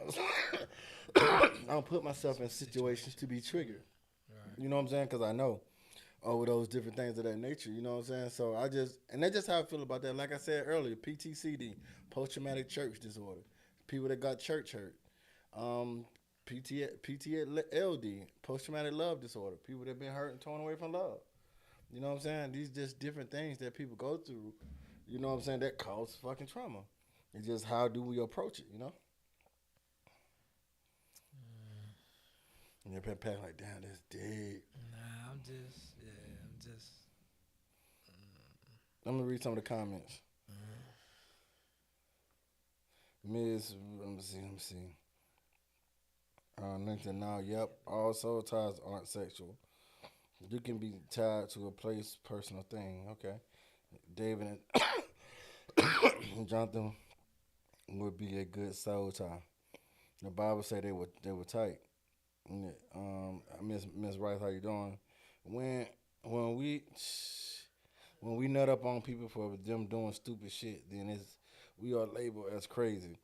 myself in situations to be triggered. Right. You know what I'm saying? Because I know over those different things of that nature. You know what I'm saying? So that's just how I feel about that. Like I said earlier, PTCD, post-traumatic church disorder, people that got church hurt, PTLD, post-traumatic love disorder, people that been hurt and torn away from love. You know what I'm saying? These just different things that people go through. You know what I'm saying? That cause fucking trauma. It's just how do we approach it, you know? And you're like, damn, that's deep. Nah, I'm just. I'm going to read some of the comments. Miss, let me see. Nathan, now, yep, all soul ties aren't sexual. You can be tied to a place, personal thing. Okay. David and Jonathan would be a good soul tie. The Bible say they were tight. Miss Rice, how you doing? When we nut up on people for them doing stupid shit, then we are labeled as crazy.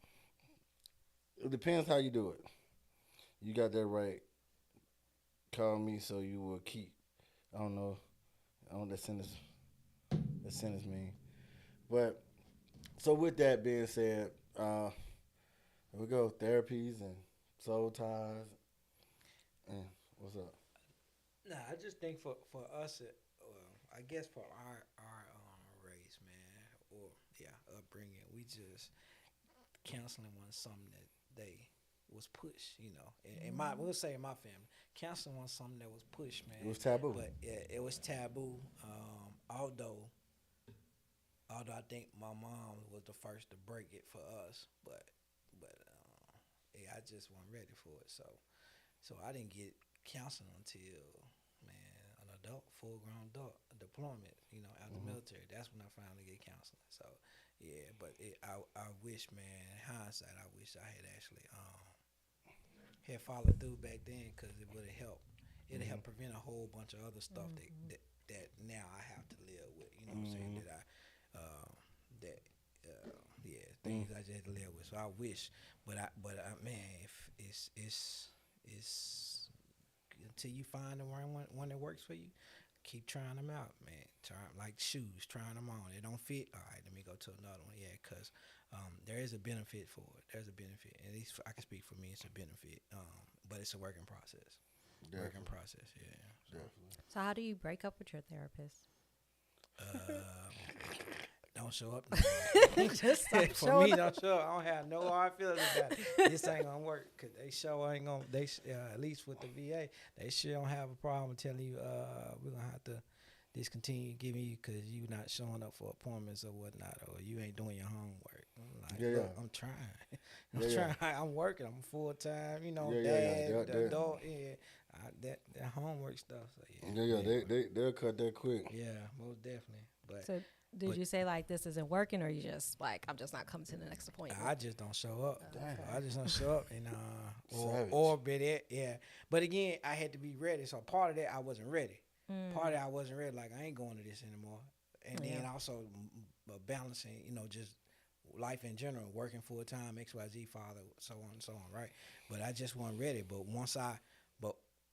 It depends how you do it. You got that right. call me so you will keep. I don't know that sentence mean. But so with that being said, here we go, therapies and soul ties. And what's up? Nah, I just think for us, I guess for our race, man, or upbringing, we just counseling was something that they was pushed, and we'll say in my family, counseling was something that was pushed, man. It was taboo. But it was taboo. Although I think my mom was the first to break it for us, but I just wasn't ready for it. So I didn't get counseling until, man, an adult, full-grown adult deployment, out the military. That's when I finally get counseling. So yeah, but I wish, man, in hindsight, I wish I had actually had followed through back then, because it would have helped. It'd help prevent a whole bunch of other stuff that now I have to live with. You know what I'm saying? Things I just had to live with. So I wish, but man, if it's until you find the one that works for you, keep trying them out, man. Try like shoes, trying them on. They don't fit. All right, let me go to another one. Yeah, because there is a benefit for it. There's a benefit. At least I can speak for me. It's a benefit. But it's a working process. Definitely. Working process. Yeah. Definitely. So how do you break up with your therapist? Don't show up. Just stop For showing me, up. don't show up. I don't have no hard feelings about it. This ain't gonna work, because they sure ain't gonna. At least with the VA, they sure don't have a problem telling you, we're gonna have to discontinue giving you because you not showing up for appointments or whatnot, or you ain't doing your homework. I'm like, look, I'm trying. I'm working. I'm full time. Dad, adult. That homework stuff. So They'll cut that quick. Yeah, most definitely. But So did you say like this isn't working, or you just like I'm just not coming to the next appointment? I just don't show up. Damn. I just don't show up, and or be there. Yeah. But again, I had to be ready. So part of that, I wasn't ready. Part of that, I wasn't ready. Like, I ain't going to this anymore. And then also balancing, just life in general, working full time, XYZ father, so on and so on, right? But I just wasn't ready. But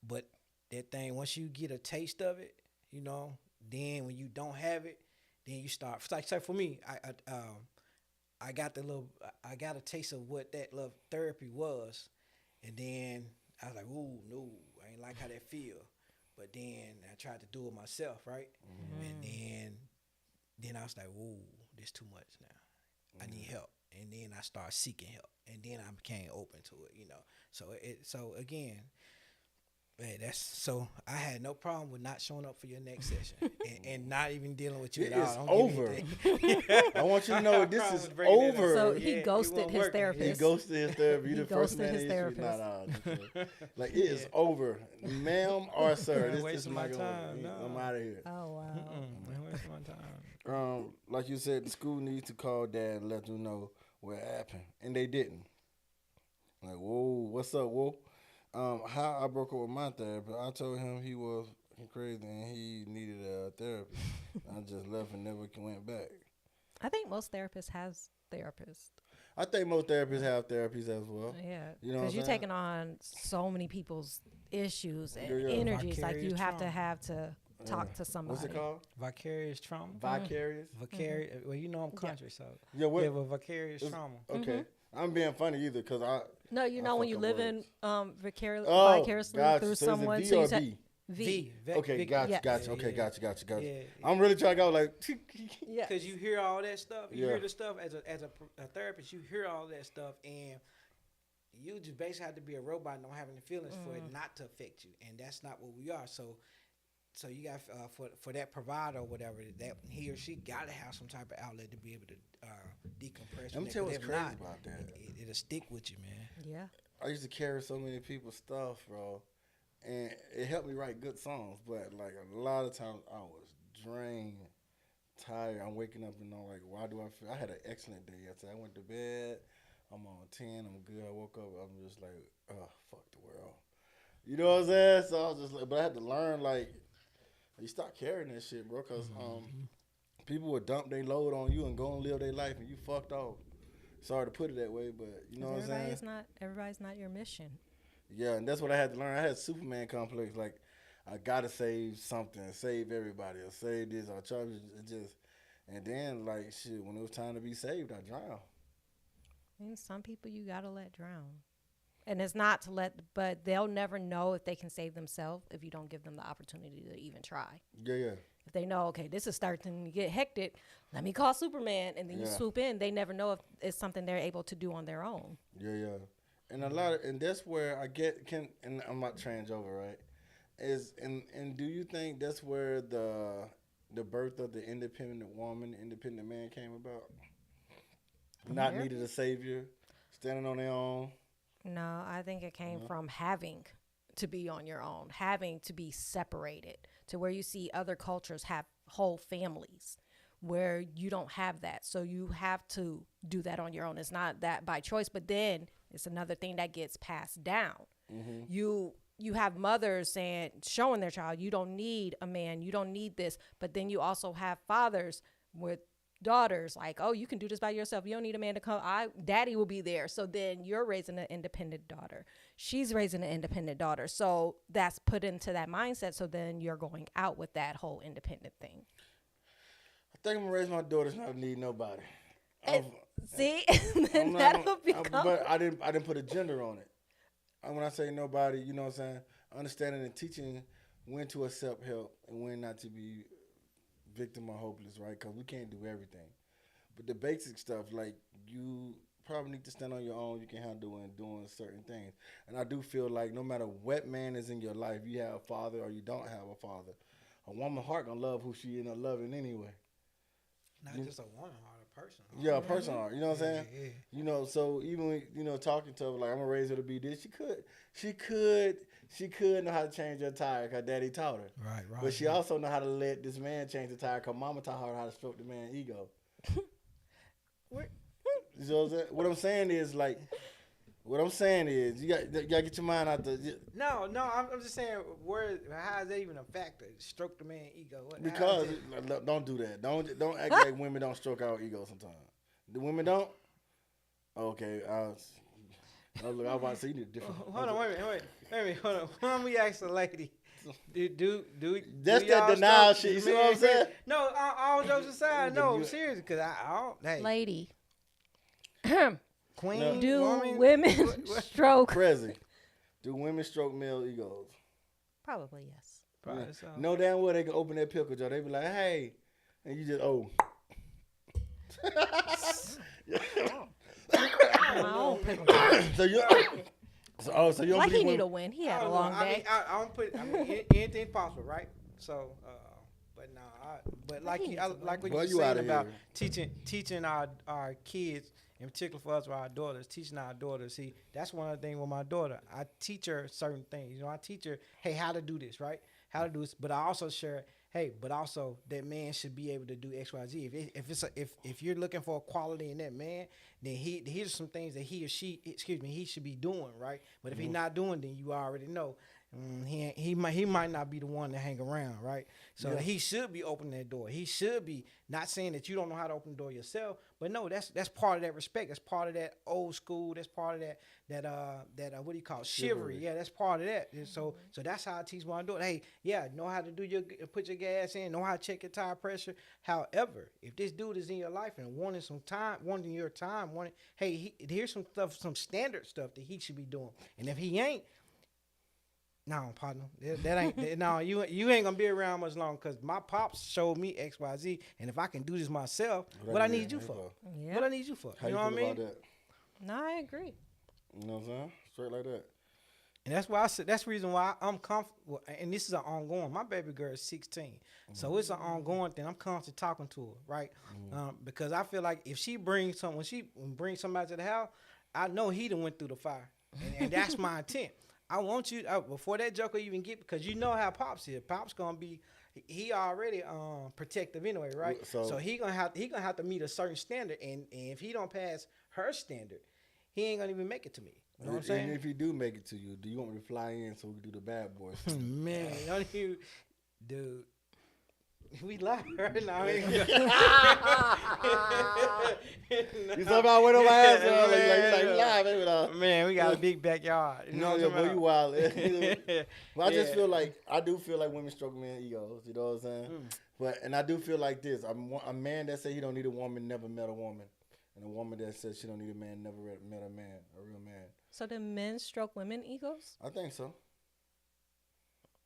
but that thing, once you get a taste of it, then when you don't have it, then you start. Like, say for me, I got a taste of what that little therapy was, and then I was like, ooh, no, I ain't like how that feel. But then I tried to do it myself, right? And then I was like, ooh, this too much now. I need help. And then I started seeking help, and then I became open to it, So again. Man, so I had no problem with not showing up for your next session and not even dealing with you it at all. It's Don't over. I want you to know this is over. So he ghosted his therapist. He ghosted his therapist. You the first man his therapist. Like, it is over, ma'am or sir. This is my not time. going. I'm out of here. Oh wow. I waste my time. Like you said, the school needs to call dad and let them know what happened, and they didn't. Like, whoa, what's up, whoa? How I broke up with my therapist, I told him he was crazy and he needed a therapy. I just left and never went back. I think most therapists have therapists. I think most therapists have therapies as well. Yeah, because you're taking on so many people's issues and energies. Like, you have to talk to somebody. What's it called? Vicarious trauma. Vicarious? Vicarious. Well, I'm country, so what? You have a vicarious trauma. Okay. I'm being funny either, because No, when you live in vicariously through so someone. Is it V or B? V. Okay, gotcha. Yeah. Gotcha. Yeah. I'm really trying to go like. Yeah. Because you hear all that stuff. You hear the stuff as a therapist. You hear all that stuff, and you just basically have to be a robot and don't have any feelings for it not to affect you, and that's not what we are. So you got for that provider or whatever, that he or she got to have some type of outlet to be able to decompress. Let me tell you what's crazy about that. It'll stick with you, man. Yeah. I used to carry so many people's stuff, bro, and it helped me write good songs. But like, a lot of times I was drained, tired. I'm waking up and I'm like, why do I feel? I had an excellent day yesterday. I went to bed. I'm on 10. I'm good. I woke up. I'm just like, oh, fuck the world. You know what I'm saying? So I was just like, but I had to learn, like, you stop carrying that shit, bro, because people would dump their load on you and go and live their life, and you fucked off. Sorry to put it that way, but you know what I'm saying? Everybody's not your mission. Yeah, and that's what I had to learn. I had Superman complex. Like, I gotta save something, save everybody, or save this, or try to just. And then, like, shit, when it was time to be saved, I drowned. And some people you gotta let drown. And it's not to let, but they'll never know if they can save themselves if you don't give them the opportunity to even try. Yeah. If they know, okay, this is starting to get hectic, let me call Superman, and then you swoop in. They never know if it's something they're able to do on their own. Yeah. And and that's where I and I'm not change over, right? And do you think that's where the birth of the independent woman, independent man came about? Not needed a savior, standing on their own. No, I think it came from having to be on your own, having to be separated, to where you see other cultures have whole families where you don't have that. So you have to do that on your own. It's not that by choice, but then it's another thing that gets passed down. Mm-hmm. You have mothers showing their child, you don't need a man, you don't need this. But then you also have fathers with daughters like, oh, you can do this by yourself. You don't need a man to come. Daddy will be there. So then you're raising an independent daughter. She's raising an independent daughter. So that's put into that mindset. So then you're going out with that whole independent thing. I think I'm gonna raise my daughters not to need nobody. See, that'll become. But I didn't put a gender on it. When I say nobody, you know what I'm saying? Understanding and teaching when to accept help and when not to be victim or hopeless, right? Because we can't do everything. But the basic stuff, like, you probably need to stand on your own. You can handle doing certain things. And I do feel like no matter what man is in your life, you have a father or you don't have a father, a woman's heart gonna love who she end up loving anyway. Not just a woman heart, a person heart. Yeah, a person heart. You know what I'm saying? Yeah. You know, so even when, talking to her, like, I'm gonna raise her to be this, she could know how to change her tire because daddy taught her. Right. But she also know how to let this man change the tire because mama taught her how to stroke the man's ego. You know what I'm saying? What I'm saying is you gotta get your mind out the. No, I'm just saying how is that even a factor? Stroke the man's ego. Because don't do that. Don't act like women don't stroke our ego sometimes. The women don't. Okay, I was about to say you need a different. Hold on, wait a minute, hold on. Why don't we ask the lady? Do that's that denial shit. You see what I'm saying? No, all jokes aside, no, seriously, because I don't. Hey. Lady. Queen, do women stroke? Prezzie. Do women stroke male egos? Probably yes. Probably so. No damn well they can open that pickle jar. They be like, hey, and you just My own pickle jar. So you don't like he need a win. He had a long day. I don't put. Anything possible, right? So, but no, but like what you're saying about teaching our kids. In particular for us, with our daughters, teaching our daughters. See, that's one of the things with my daughter. I teach her certain things. I teach her, hey, how to do this, right? How to do this. But I also share, but also that man should be able to do X, Y, Z. If you're looking for a quality in that man, then here's some things that he or she, he should be doing, right? But if he's not doing, then you already know. He might not be the one to hang around, right? So he should be opening that door. He should be not saying that you don't know how to open the door yourself, but no, that's part of that respect. That's part of that old school. That's part of that what do you call it? Chivalry? Yeah, that's part of that. And so that's how I teach my daughter. Hey, know how to put your gas in, know how to check your tire pressure. However, if this dude is in your life and wanting your time, here's some stuff, some standard stuff that he should be doing. And if he ain't, no, partner, that ain't. No, you ain't gonna be around much longer because my pops showed me X, Y, Z, and if I can do this myself, what I need you for? Yeah. What I need you for? How you know what I mean? About that? No, I agree. You know what I'm saying? Straight like that. And that's why I said that's the reason why I'm comfortable. And this is an ongoing. My baby girl is 16, so it's an ongoing thing. I'm constantly talking to her, right? Because I feel like if she brings when she brings somebody to the house, I know he done went through the fire, and that's my intent. I want you before that joker even get, because you know how Pops is. Pops gonna be, he already protective anyway, right? So he gonna have to meet a certain standard, and if he don't pass her standard, he ain't gonna even make it to me. You know what I'm saying? And if he do make it to you, do you want me to fly in so we can do the bad boys? Man, don't you, dude. We live right now. You saw about with my ass like live, baby. Man, we got a big backyard. You know boy, you wild. But I just feel like women stroke men's egos. You know what I'm saying? And I do feel like this. A man that say he don't need a woman never met a woman, and a woman that says she don't need a man never met a man, a real man. So do men stroke women egos? I think so.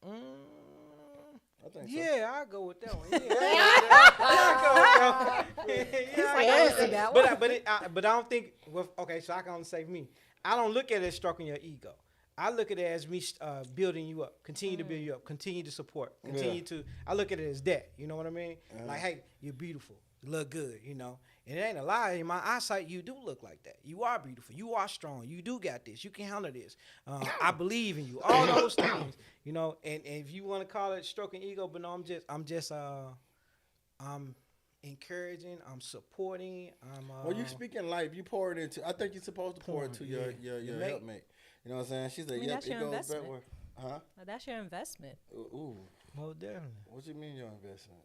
I think so. Yeah, I'll go with that one. I'll go with that one. But I don't think. Well, okay, so I can only say me. I don't look at it as stroking your ego. I look at it as me building you up, continue to build you up, continue to support, continue to. I look at it as that. You know what I mean? Like, hey, you're beautiful, you look good. You know, and it ain't a lie. In my eyesight, you do look like that. You are beautiful. You are strong. You do got this. You can handle this. I believe in you. All those things. You know, and if you want to call it stroking ego, but no, I'm encouraging, I'm supporting, well, you speaking life, you pour it into. I think you're supposed to pour it to your helpmate. You know what I'm saying? She's like, yep, it goes backward. Huh? That's your investment. Ooh. Well, definitely. What you mean your investment?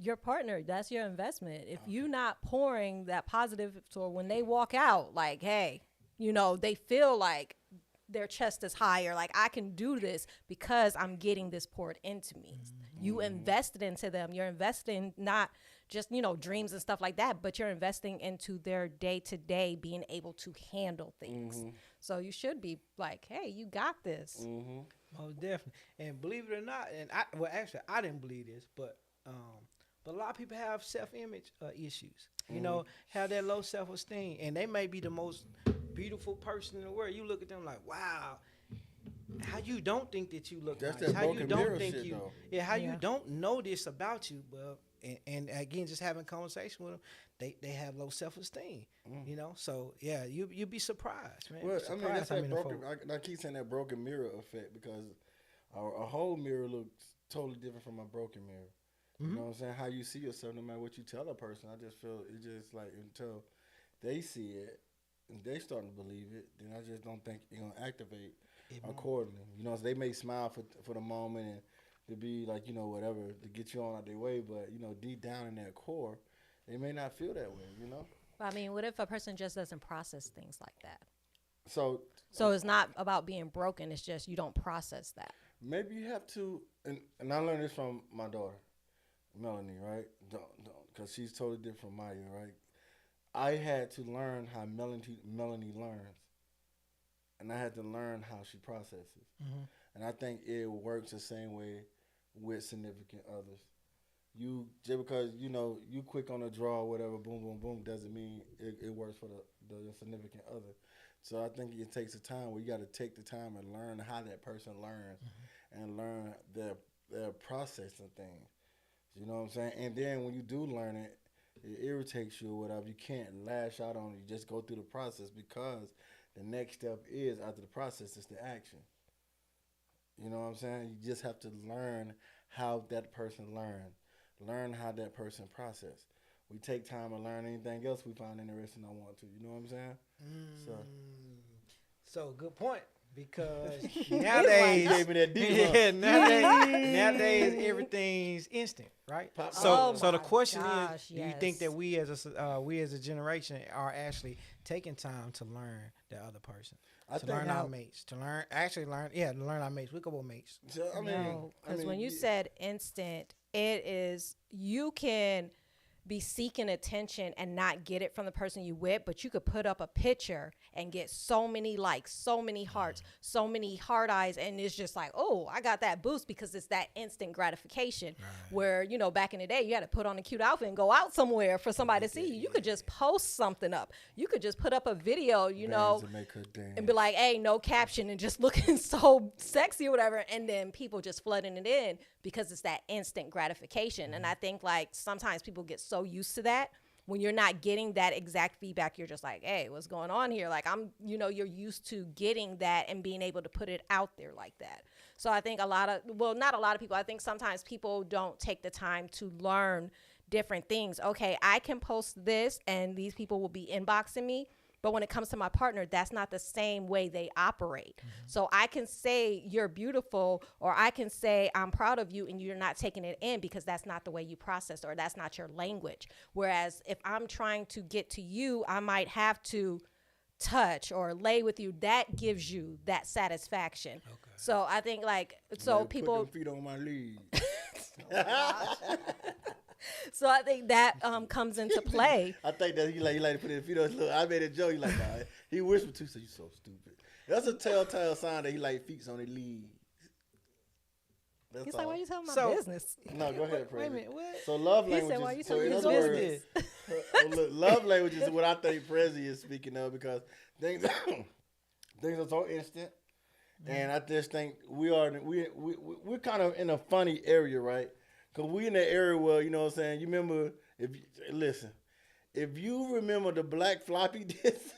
Your partner, that's your investment. If you're not pouring that positive, so when they walk out, like, hey, you know, they feel like their chest is higher, like I can do this because I'm getting this poured into me. You invested into them. You're investing not just, you know, dreams and stuff like that, but you're investing into their day-to-day being able to handle things. So you should be like, hey, you got this. Oh, definitely. And believe it or not, and I didn't believe this, but a lot of people have self-image issues. You know, have that low self-esteem, and they may be the most beautiful person in the world. You look at them like, wow, how you don't think that you look nice? How broken you don't mirror think shit, you though. You don't know this about you, but and again, just having conversation with them, they have low self-esteem. You know, so yeah, you'd be surprised, man. Well, I mean, that's that broken. I I keep saying that broken mirror effect because a whole mirror looks totally different from a broken mirror. You know what I'm saying? How you see yourself, no matter what you tell a person, I just feel it's just like until they see it and they starting to believe it, then I just don't think you're gonna activate accordingly. You know, so they may smile for the moment and to be like, you know, whatever, to get you on out their way, but you know, deep down in their core, they may not feel that way. You know. I mean, what if a person just doesn't process things like that? So it's not about being broken. It's just you don't process that. Maybe you have to, and I learned this from my daughter, Melanie, right? Because she's totally different from Maya, right? I had to learn how Melanie learns, and I had to learn how she processes. And I think it works the same way with significant others. You just because you know you quick on a draw or whatever, boom, boom, boom, doesn't mean it works for the significant other. So I think it takes a time where you got to take the time and learn how that person learns and learn their processing things. You know what I'm saying? And then when you do learn it, it irritates you or whatever. You can't lash out on it. You just go through the process because the next step is after the process is the action. You know what I'm saying? You just have to learn how that person learned. Learn how that person processed. We take time to learn anything else we find interesting I want to. You know what I'm saying? So good point. Because nowadays, nowadays everything's instant, right? So the question is, do you think that we as a generation are actually taking time to learn the other person, to learn our mates, to learn our mates? We go with mates. Because when you said instant, it is you can be seeking attention and not get it from the person you with, but you could put up a picture and get so many likes, so many hearts, so many heart eyes, and it's just like, oh, I got that boost because it's that instant gratification. Where, you know, back in the day, you had to put on a cute outfit and go out somewhere for somebody to see you. You could just post something up. You could just put up a video, you know, and be like, hey, no caption, and just looking so sexy or whatever, and then people just flooding it in because it's that instant gratification. And I think, like, sometimes people get so used to that. When you're not getting that exact feedback, you're just like, hey, what's going on here? Like, you're used to getting that and being able to put it out there like that. So I think not a lot of people, I think sometimes people don't take the time to learn different things. Okay, I can post this and these people will be inboxing me, But when it comes to my partner, that's not the same way they operate. So I can say you're beautiful, or I can say I'm proud of you, and you're not taking it in because that's not the way you process, or that's not your language. Whereas if I'm trying to get to you, I might have to touch or lay with you. That gives you that satisfaction. Okay. So I think people put them feet on my leg. So I think that comes into play. I think that he like to put his feet on his little. I made a joke. He like, nah. He whispered too, so you so stupid. That's a telltale sign that he like feet on his legs. He's like, why you telling my business? No, go ahead, Prezzie. Wait a minute, what? So love language. He said, why you so telling in his other business? words, love language is what I think Prezzie is speaking of, because things are so instant, and I just think we're kind of in a funny area, right? Because we in that area where, you know what I'm saying, you remember, if you remember the black floppy disk.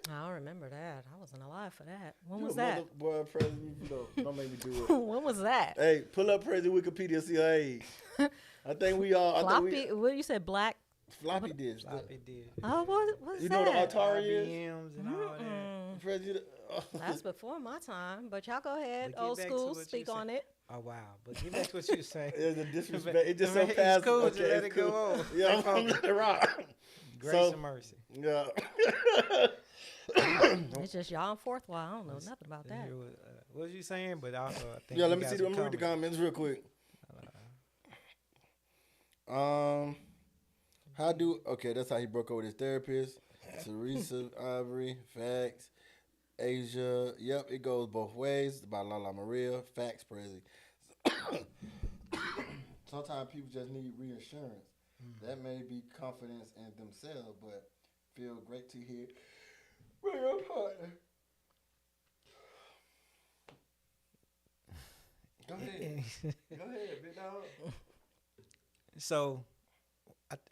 I don't remember that. I wasn't alive for that. When was that? Boy, Prezzie, don't make me do it. When was that? Hey, pull up Prezzie Wikipedia, see her age. I think we all. Floppy? What you said? Black? Floppy disk. Floppy disk. Oh, what's you that? You know the Atari IBMs and all that. Prezzie, That's before my time, but y'all go ahead, old school, speak on it. Oh, wow. But get back to what you were saying. It's a disrespect. It just so It's fast. cool. Okay, Just let it go on. Yeah, I'm let it rock. Grace and mercy. Yeah. It's just y'all in fourth wall. I don't know nothing about that. What was you saying? But also, I think let me see. Let me read the comments real quick. That's how he broke up with his therapist. Teresa Ivory, facts. Asia, yep, it goes both ways. By Lala Maria, facts, Prezzie. Sometimes people just need reassurance. That may be confidence in themselves, but feel great to hear from your partner. Go ahead. Go ahead, big dog. So,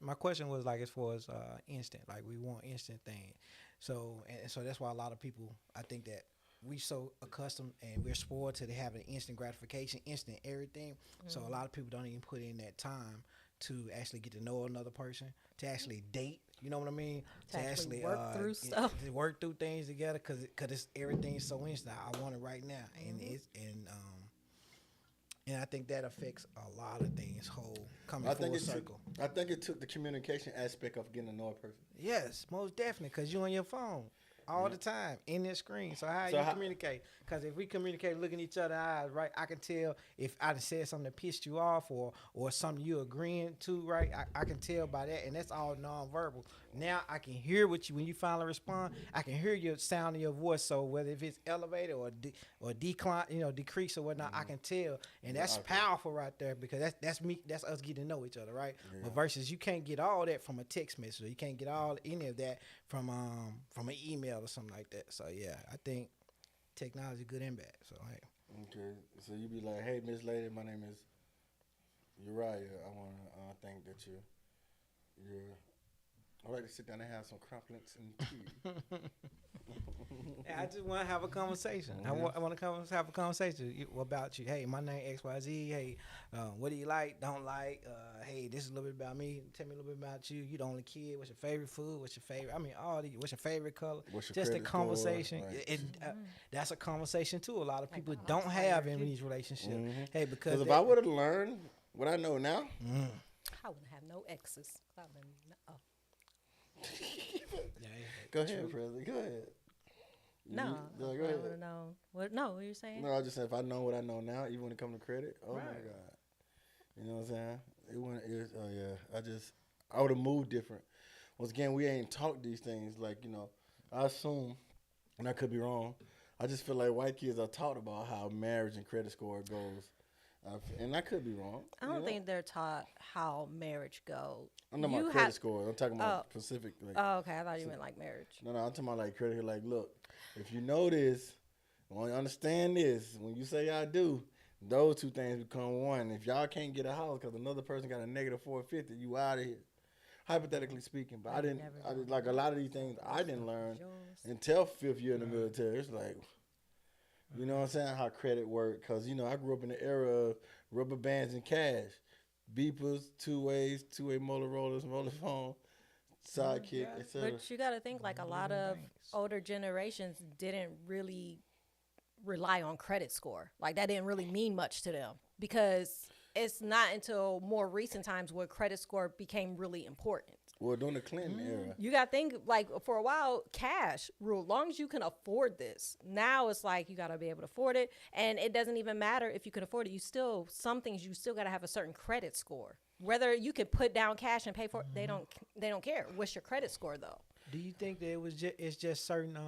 my question was like, as far as instant, like we want instant thing. So that's why a lot of people, I think that we so accustomed and we're spoiled to having instant gratification, instant everything. Mm-hmm. So a lot of people don't even put in that time to actually get to know another person, to actually date. You know what I mean? To actually work through stuff. To work through things together, because everything's so instant. I want it right now, and I think that affects a lot of things. Coming full circle. I think it took the communication aspect of getting to know a person. Yes, most definitely, because you're on your phone all the time in this screen. So how you communicate? Because if we communicate looking each other in the eyes, right, I can tell if I said something that pissed you off or something you agreeing to, right? I can tell by that, and that's all nonverbal. Now I can hear what you, when you finally respond, I can hear your sound of your voice. So whether if it's elevated or decline, decrease or whatnot, I can tell, and that's powerful right there, because that's me. That's us getting to know each other, right? Yeah. But versus you can't get all that from a text message, or you can't get any of that from an email or something like that. So yeah, I think technology good and bad. So hey. Okay, so you be like, hey, Miss Lady, my name is Uriah. I want to think that you're. I like to sit down and have some crumplets and tea. I just want to have a conversation. I want to have a conversation about you. Hey, my name XYZ. Hey, what do you like? Don't like? Hey, this is a little bit about me. Tell me a little bit about you. You the only kid. What's your favorite food? What's your favorite? I mean, all these. What's your favorite color? Just a conversation. Right. That's a conversation too. A lot of people don't have in these relationships. Mm-hmm. Hey, because if I would have learned what I know now, I wouldn't have no exes. Go ahead, Prezzie. Go ahead. No, go ahead. I would have known. What are you saying? No, I just said if I know what I know now, even when it comes to credit, my God, you know what I'm saying? I would have moved different. Once again, we ain't talked these things like, I assume, and I could be wrong. I just feel like white kids are taught about how marriage and credit score goes. And I could be wrong. I don't think they're taught how marriage goes. I'm talking about credit score. I'm talking about specific. Okay. I thought you meant like marriage. No, I'm talking about like credit. Like, look, if you know this, when you understand this, when you say I do, those two things become one. If y'all can't get a house because another person got a negative 450, you out of here. Hypothetically speaking, but I didn't like a lot of these things I didn't learn until 5th year in the military. It's like, you know what I'm saying, how credit worked. Because, I grew up in the era of rubber bands and cash. Beepers, two-way Motorola's, Motor phone, sidekick, etc. But you got to think like a lot of older generations didn't really rely on credit score. Like that didn't really mean much to them because it's not until more recent times where credit score became really important. Well, during the Clinton era. You got to think, like, for a while, cash rule. As long as you can afford this. Now it's like you got to be able to afford it. And it doesn't even matter if you can afford it. Some things you still got to have a certain credit score. Whether you could put down cash and pay for it, they don't care. What's your credit score, though? Do you think that it's just certain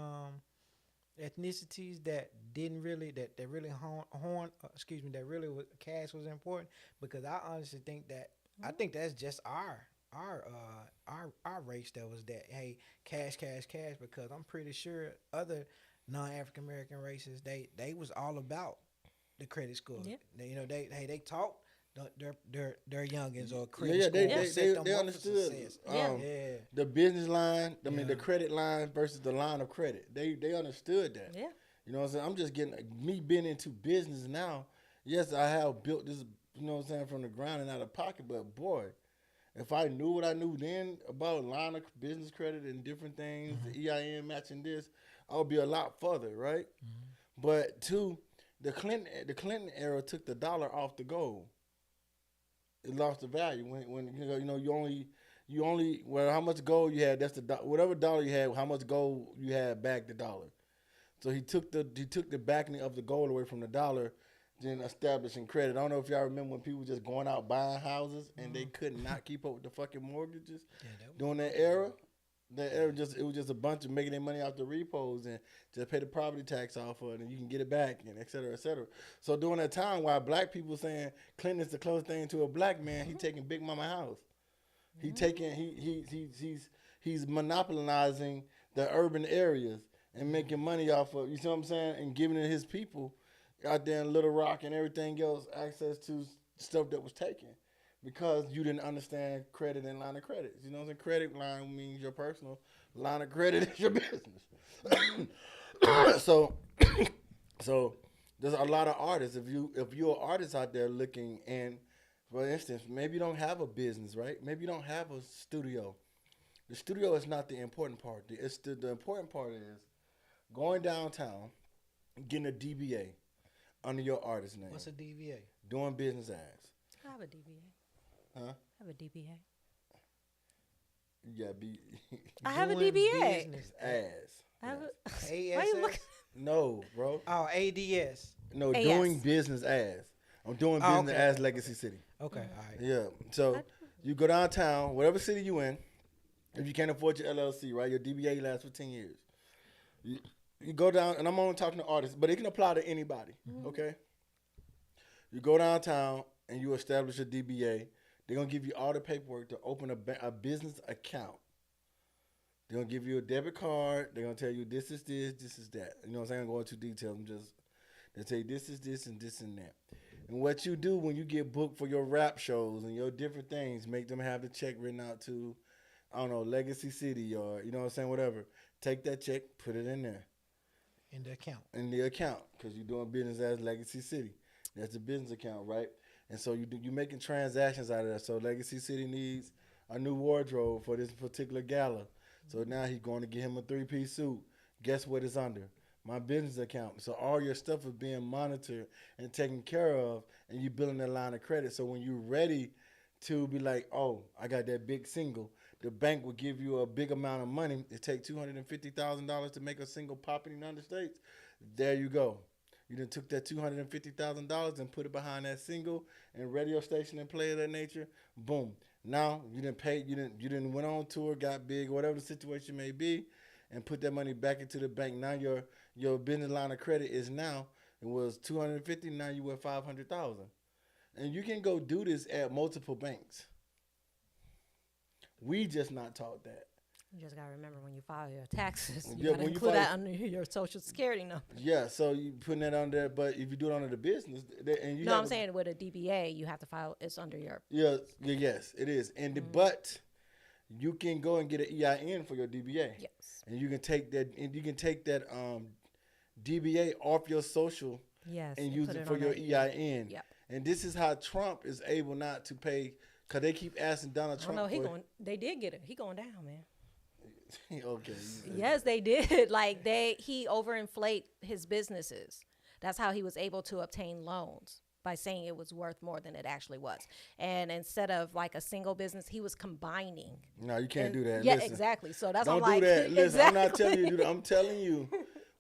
ethnicities that didn't really that really that really cash was important? Because I honestly think that I think that's just our race that was that, hey, cash, because I'm pretty sure other non-African American races they was all about the credit score. Yeah. They taught their youngins or credit score. They understood the business line. I mean the credit line versus the line of credit. They understood that. Yeah. You know what I'm saying? I'm just getting me being into business now. Yes, I have built this. You know what I'm saying, from the ground and out of pocket. But boy, if I knew what I knew then about line of business credit and different things, the EIN matching this, I would be a lot further, right? But two, the Clinton era took the dollar off the gold. It lost the value when you only how much gold you had, that's whatever dollar you had, how much gold you had backed the dollar. So he took the backing of the gold away from the dollar, then establishing credit. I don't know if y'all remember when people just going out buying houses and they could not keep up with the fucking mortgages during that era. It was just a bunch of making their money off the repos and just pay the property tax off of it and you can get it back and et cetera, et cetera. So during that time, while black people saying Clinton is the closest thing to a black man, he taking Big Mama house. He's monopolizing the urban areas and making money off of, you see what I'm saying, and giving it his people out there in Little Rock and everything else access to stuff that was taken because you didn't understand credit and line of credit. You know what I'm saying? Credit line means your personal, line of credit is your business. So there's a lot of artists. If you're an artist out there looking, and for instance, maybe you don't have a business, right? Maybe you don't have a studio. The studio is not the important part. The important part is going downtown, getting a DBA under your artist name. What's a DBA? Doing business ads. I have a DBA. Huh? I have a DBA. Yeah, I have a DBA. Business ads. I have ASS? No, bro. Oh, ADS. No, AS. Doing business ads. I'm doing business ads Legacy City. Okay, all right. Yeah, so you go downtown, whatever city you in, if you can't afford your LLC, right, your DBA lasts for 10 years. You go down, and I'm only talking to artists, but it can apply to anybody, okay? You go downtown, and you establish a DBA. They're going to give you all the paperwork to open a business account. They're going to give you a debit card. They're going to tell you this is this, this is that. You know what I'm saying? I'm going into details. They'll tell you this is this and this and that. And what you do when you get booked for your rap shows and your different things, make them have the check written out to, I don't know, Legacy City or, you know what I'm saying, whatever. Take that check, put it in there. In the account. In the account, because you're doing business as Legacy City. That's the business account, right? And so you're making transactions out of that. So Legacy City needs a new wardrobe for this particular gala. So now he's going to get him a 3-piece suit. Guess what it's under? My business account. So all your stuff is being monitored and taken care of, and you're building that line of credit. So when you're ready to be like, oh, I got that big single, the bank will give you a big amount of money. It takes $250,000 to make a single pop in the United States. There you go. You done took that $250,000 and put it behind that single and radio station and play of that nature. Boom. Now you didn't pay. You didn't went on tour, got big, whatever the situation may be, and put that money back into the bank. Now your business line of credit is now, it was $250,000. Now you at $500,000, and you can go do this at multiple banks. We just not taught that. You just gotta remember when you file your taxes, you gotta include that under your Social Security number. Yeah, so you putting that on there, but if you do it under the business, and you no, I'm saying with a DBA, you have to file. It's under your. Yes, it is, and but you can go and get an EIN for your DBA. Yes, and you can take that, DBA off your social. Yes, and use it for your EIN. Yep. And this is how Trump is able not to pay Because they keep asking Donald Trump. They did get it. He going down, man. Okay. Yes, they did. Like he overinflate his businesses. That's how he was able to obtain loans, by saying it was worth more than it actually was. And instead of like a single business, he was combining. No, you can't do that. Yeah, Listen, exactly. So that's don't do that. Listen, I'm not telling you to do that. I'm telling you,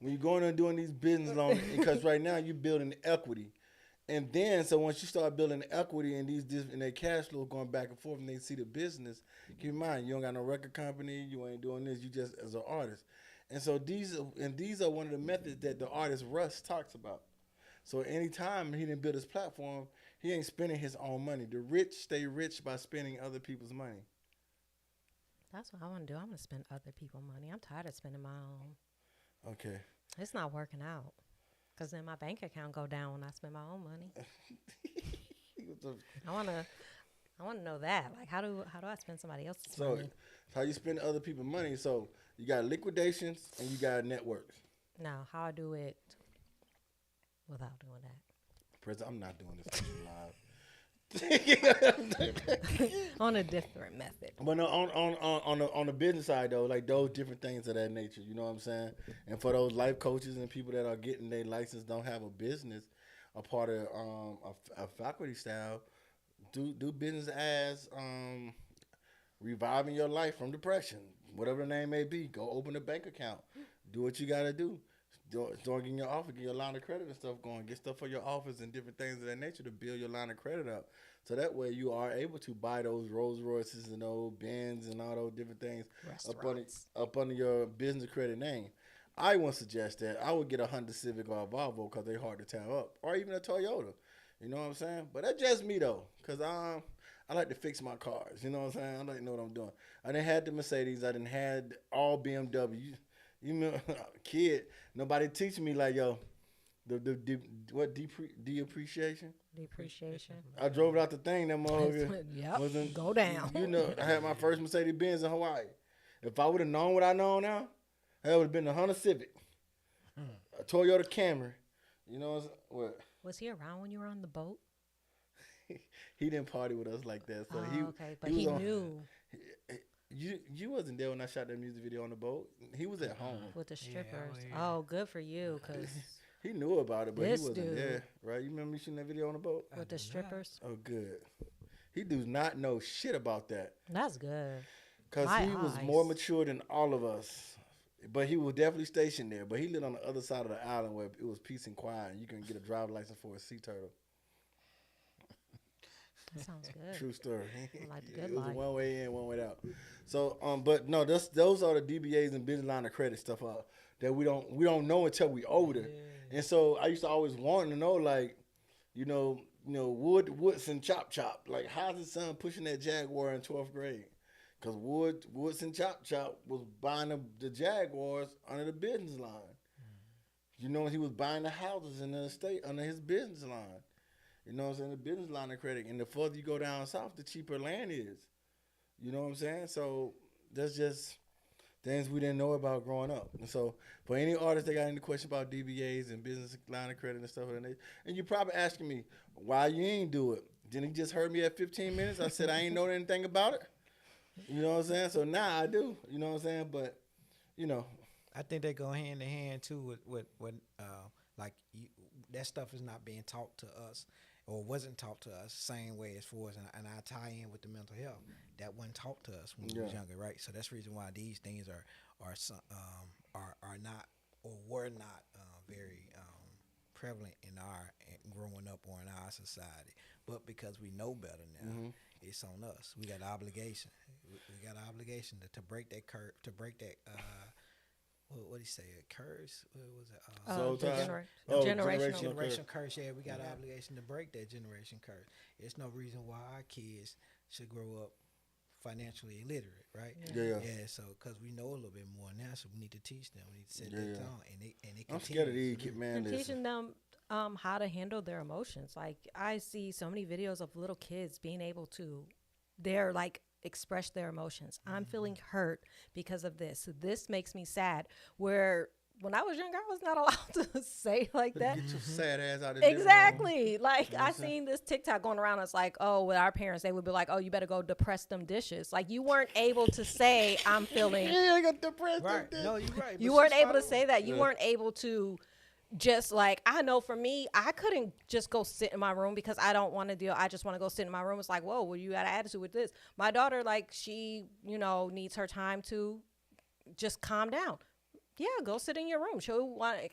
when you're going and doing these business loans, because right now you're building equity. And then, so once you start building equity and and their cash flow going back and forth, and they see the business, keep in mind, you don't got no record company, you ain't doing this, you just as an artist. And so these are one of the methods that the artist Russ talks about. So anytime he didn't build his platform, he ain't spending his own money. The rich stay rich by spending other people's money. That's what I want to do. I'm going to spend other people's money. I'm tired of spending my own. Okay. It's not working out. Because then my bank account go down when I spend my own money. I want to know that. Like, how do I spend somebody else's money? So, how you spend other people's money. So, you got liquidations and you got networks. Now, how I do it without doing that. Prezzie, I'm not doing this live. On a different method. But no, on the business side though, like those different things of that nature, you know what I'm saying? And for those life coaches and people that are getting their license, don't have a business, a part of a faculty style, do business as reviving your life from depression, whatever the name may be. Go open a bank account, do what you got to do. Start getting your office, get your line of credit and stuff going, get stuff for your office and different things of that nature to build your line of credit up. So that way you are able to buy those Rolls Royces and those Benz and all those different things up under your business credit name. I would suggest that I would get a Honda Civic or a Volvo because they're hard to tab up, or even a Toyota. You know what I'm saying? But that's just me though, because I like to fix my cars. You know what I'm saying? I like to know what I'm doing. I done had the Mercedes. I done had all BMW. You know, kid, nobody teaching me like, yo, depreciation? Depreciation. I drove it out the thing, that motherfucker. Yep, go down. You know, I had my first Mercedes-Benz in Hawaii. If I would have known what I know now, that would have been a Honda Civic, a Toyota Camry. You know what? Was he around when you were on the boat? He didn't party with us like that. So okay, but he knew. You wasn't there when I shot that music video on the boat. He was at home with the strippers. Oh, good for you, cause he knew about it, but he wasn't dude. there, right? You remember me shooting that video on the boat with the strippers? Oh, good. He does not know shit about that. That's good. Cause he was more mature than all of us, but he was definitely stationed there. But he lived on the other side of the island where it was peace and quiet, and you can get a driver's license for a sea turtle. That sounds good. True story. Like the good it was life. one way in, one way out. So, but no, those are the DBAs and business line of credit stuff that we don't know until we older. Yeah. And so I used to always want to know, like, you know, Woods and Chop Chop. Like, how's his son pushing that Jaguar in 12th grade? Because Woods and Chop Chop was buying the Jaguars under the business line. You know, he was buying the houses in the estate under his business line. You know what I'm saying? The business line of credit. And the further you go down south, the cheaper land is. You know what I'm saying? So that's just things we didn't know about growing up. And so for any artists that got any question about DBAs and business line of credit and stuff like that, and you're probably asking me, why you ain't do it? Then he just heard me at 15 minutes. I said I ain't know anything about it. You know what I'm saying? So now I do. You know what I'm saying? But, you know. I think they go hand in hand, too, with that stuff is not being taught to us. Or wasn't taught to us same way as far as, and I tie in with the mental health that wasn't taught to us when we was younger, right? So that's the reason why these things are not or were not very prevalent in our growing up or in our society. But because we know better now, it's on us. We got an obligation. We got an obligation to break that curve, to break that. What did he say? A curse? What was it? Generational curse. Yeah, we got an obligation to break that generation curse. There's no reason why our kids should grow up financially illiterate, right? Yeah. So because we know a little bit more now, so we need to teach them. We need to set that tone, and they. I'm scared of these kids, man. And teaching them how to handle their emotions. Like I see so many videos of little kids being able to, they're like. Express their emotions. I'm feeling hurt because of this. This makes me sad. Where when I was younger, I was not allowed to say like that. Get your sad ass out of Exactly. Like, I seen this TikTok going around. It's like, oh, with our parents, they would be like, oh, you better go depress them dishes. Like, you weren't able to say, I'm feeling. Yeah, I got depressed. Right. No, you're right. You weren't able to say that. You weren't able to just like, I know for me, I couldn't just go sit in my room because I don't want to deal. I just want to go sit in my room. It's like, whoa, well, you got an attitude with this. My daughter, like, she, needs her time to just calm down. Yeah, go sit in your room.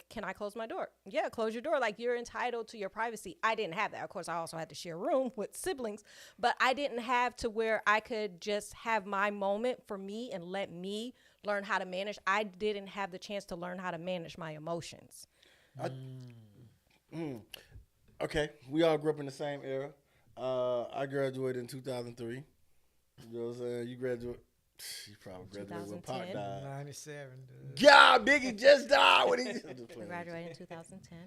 Can I close my door? Yeah, close your door. Like, you're entitled to your privacy. I didn't have that. Of course, I also had to share a room with siblings, but I didn't have to where I could just have my moment for me and let me learn how to manage. I didn't have the chance to learn how to manage my emotions. Okay, we all grew up in the same era. I graduated in 2003. You know what I'm saying? You graduated. You probably graduated when Pop died. 97. Dude. Yeah, Biggie just died. What he just I graduated in 2010.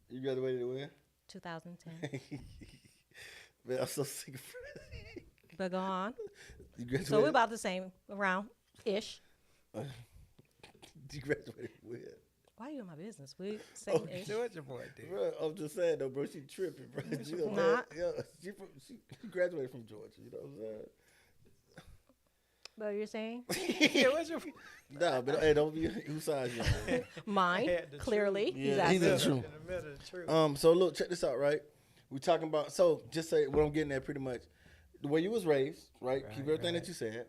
You graduated when? 2010. Man, I'm so sick of it. But go on. You graduated? So we're about the same, around-ish. You graduated when? Why are you in my business? We same-ish. So what your boy did? Bro, I'm just saying, though, bro. She tripping, bro. She graduated from Georgia. You know what I'm saying? What you're saying? Yeah, what's your... Nah, but hey, don't be whose side you on. Mine, clearly. Yeah, he's the truth. In the middle of the truth. So look, check this out, right? We talking about, so just say what I'm getting at pretty much. The way you was raised, right? Keep everything that you said.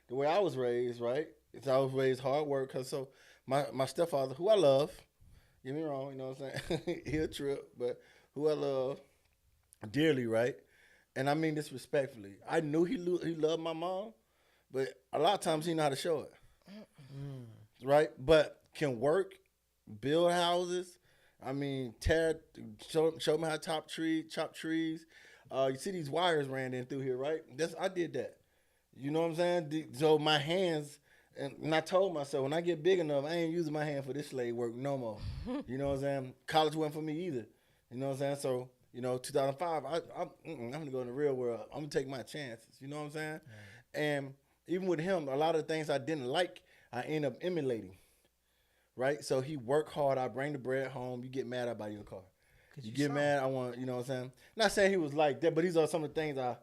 The way I was raised, right? Is I was raised hard work. Cause so my stepfather, who I love, get me wrong, you know what I'm saying? He'll trip, but who I love dearly, right? And I mean this respectfully. I knew he loved my mom. But a lot of times he know how to show it, right? But can work, build houses. I mean, show me how to chop trees. You see these wires ran in through here, right? I did that. You know what I'm saying? So my hands, and I told myself, when I get big enough, I ain't using my hand for this slave work no more. You know what I'm saying? College wasn't for me either. You know what I'm saying? So, 2005, I'm going to go in the real world. I'm going to take my chances. You know what I'm saying? Right. And even with him, a lot of the things I didn't like, I end up emulating, right? So he work hard. I bring the bread home. You get mad, I buy you a car. You get mad, I want, you know what I'm saying? Not saying he was like that, but these are some of the things I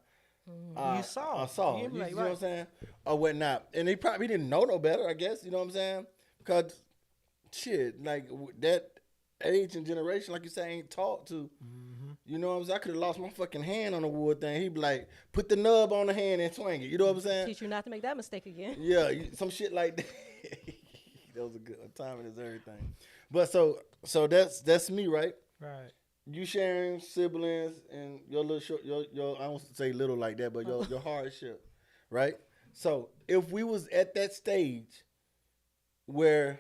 saw. You know what I'm saying? Or whatnot. And he probably didn't know no better, I guess. You know what I'm saying? Because, shit, like that age and generation, like you say, ain't taught to. You know what I'm saying? I could have lost my fucking hand on the wood thing. He'd be like, put the nub on the hand and swing it. You know what I'm saying? Teach you not to make that mistake again. Yeah, some shit like that. That was a good timing is everything. But so that's me, right? Right. You sharing siblings and your little your I won't say little like that, but your hardship, right? So if we was at that stage where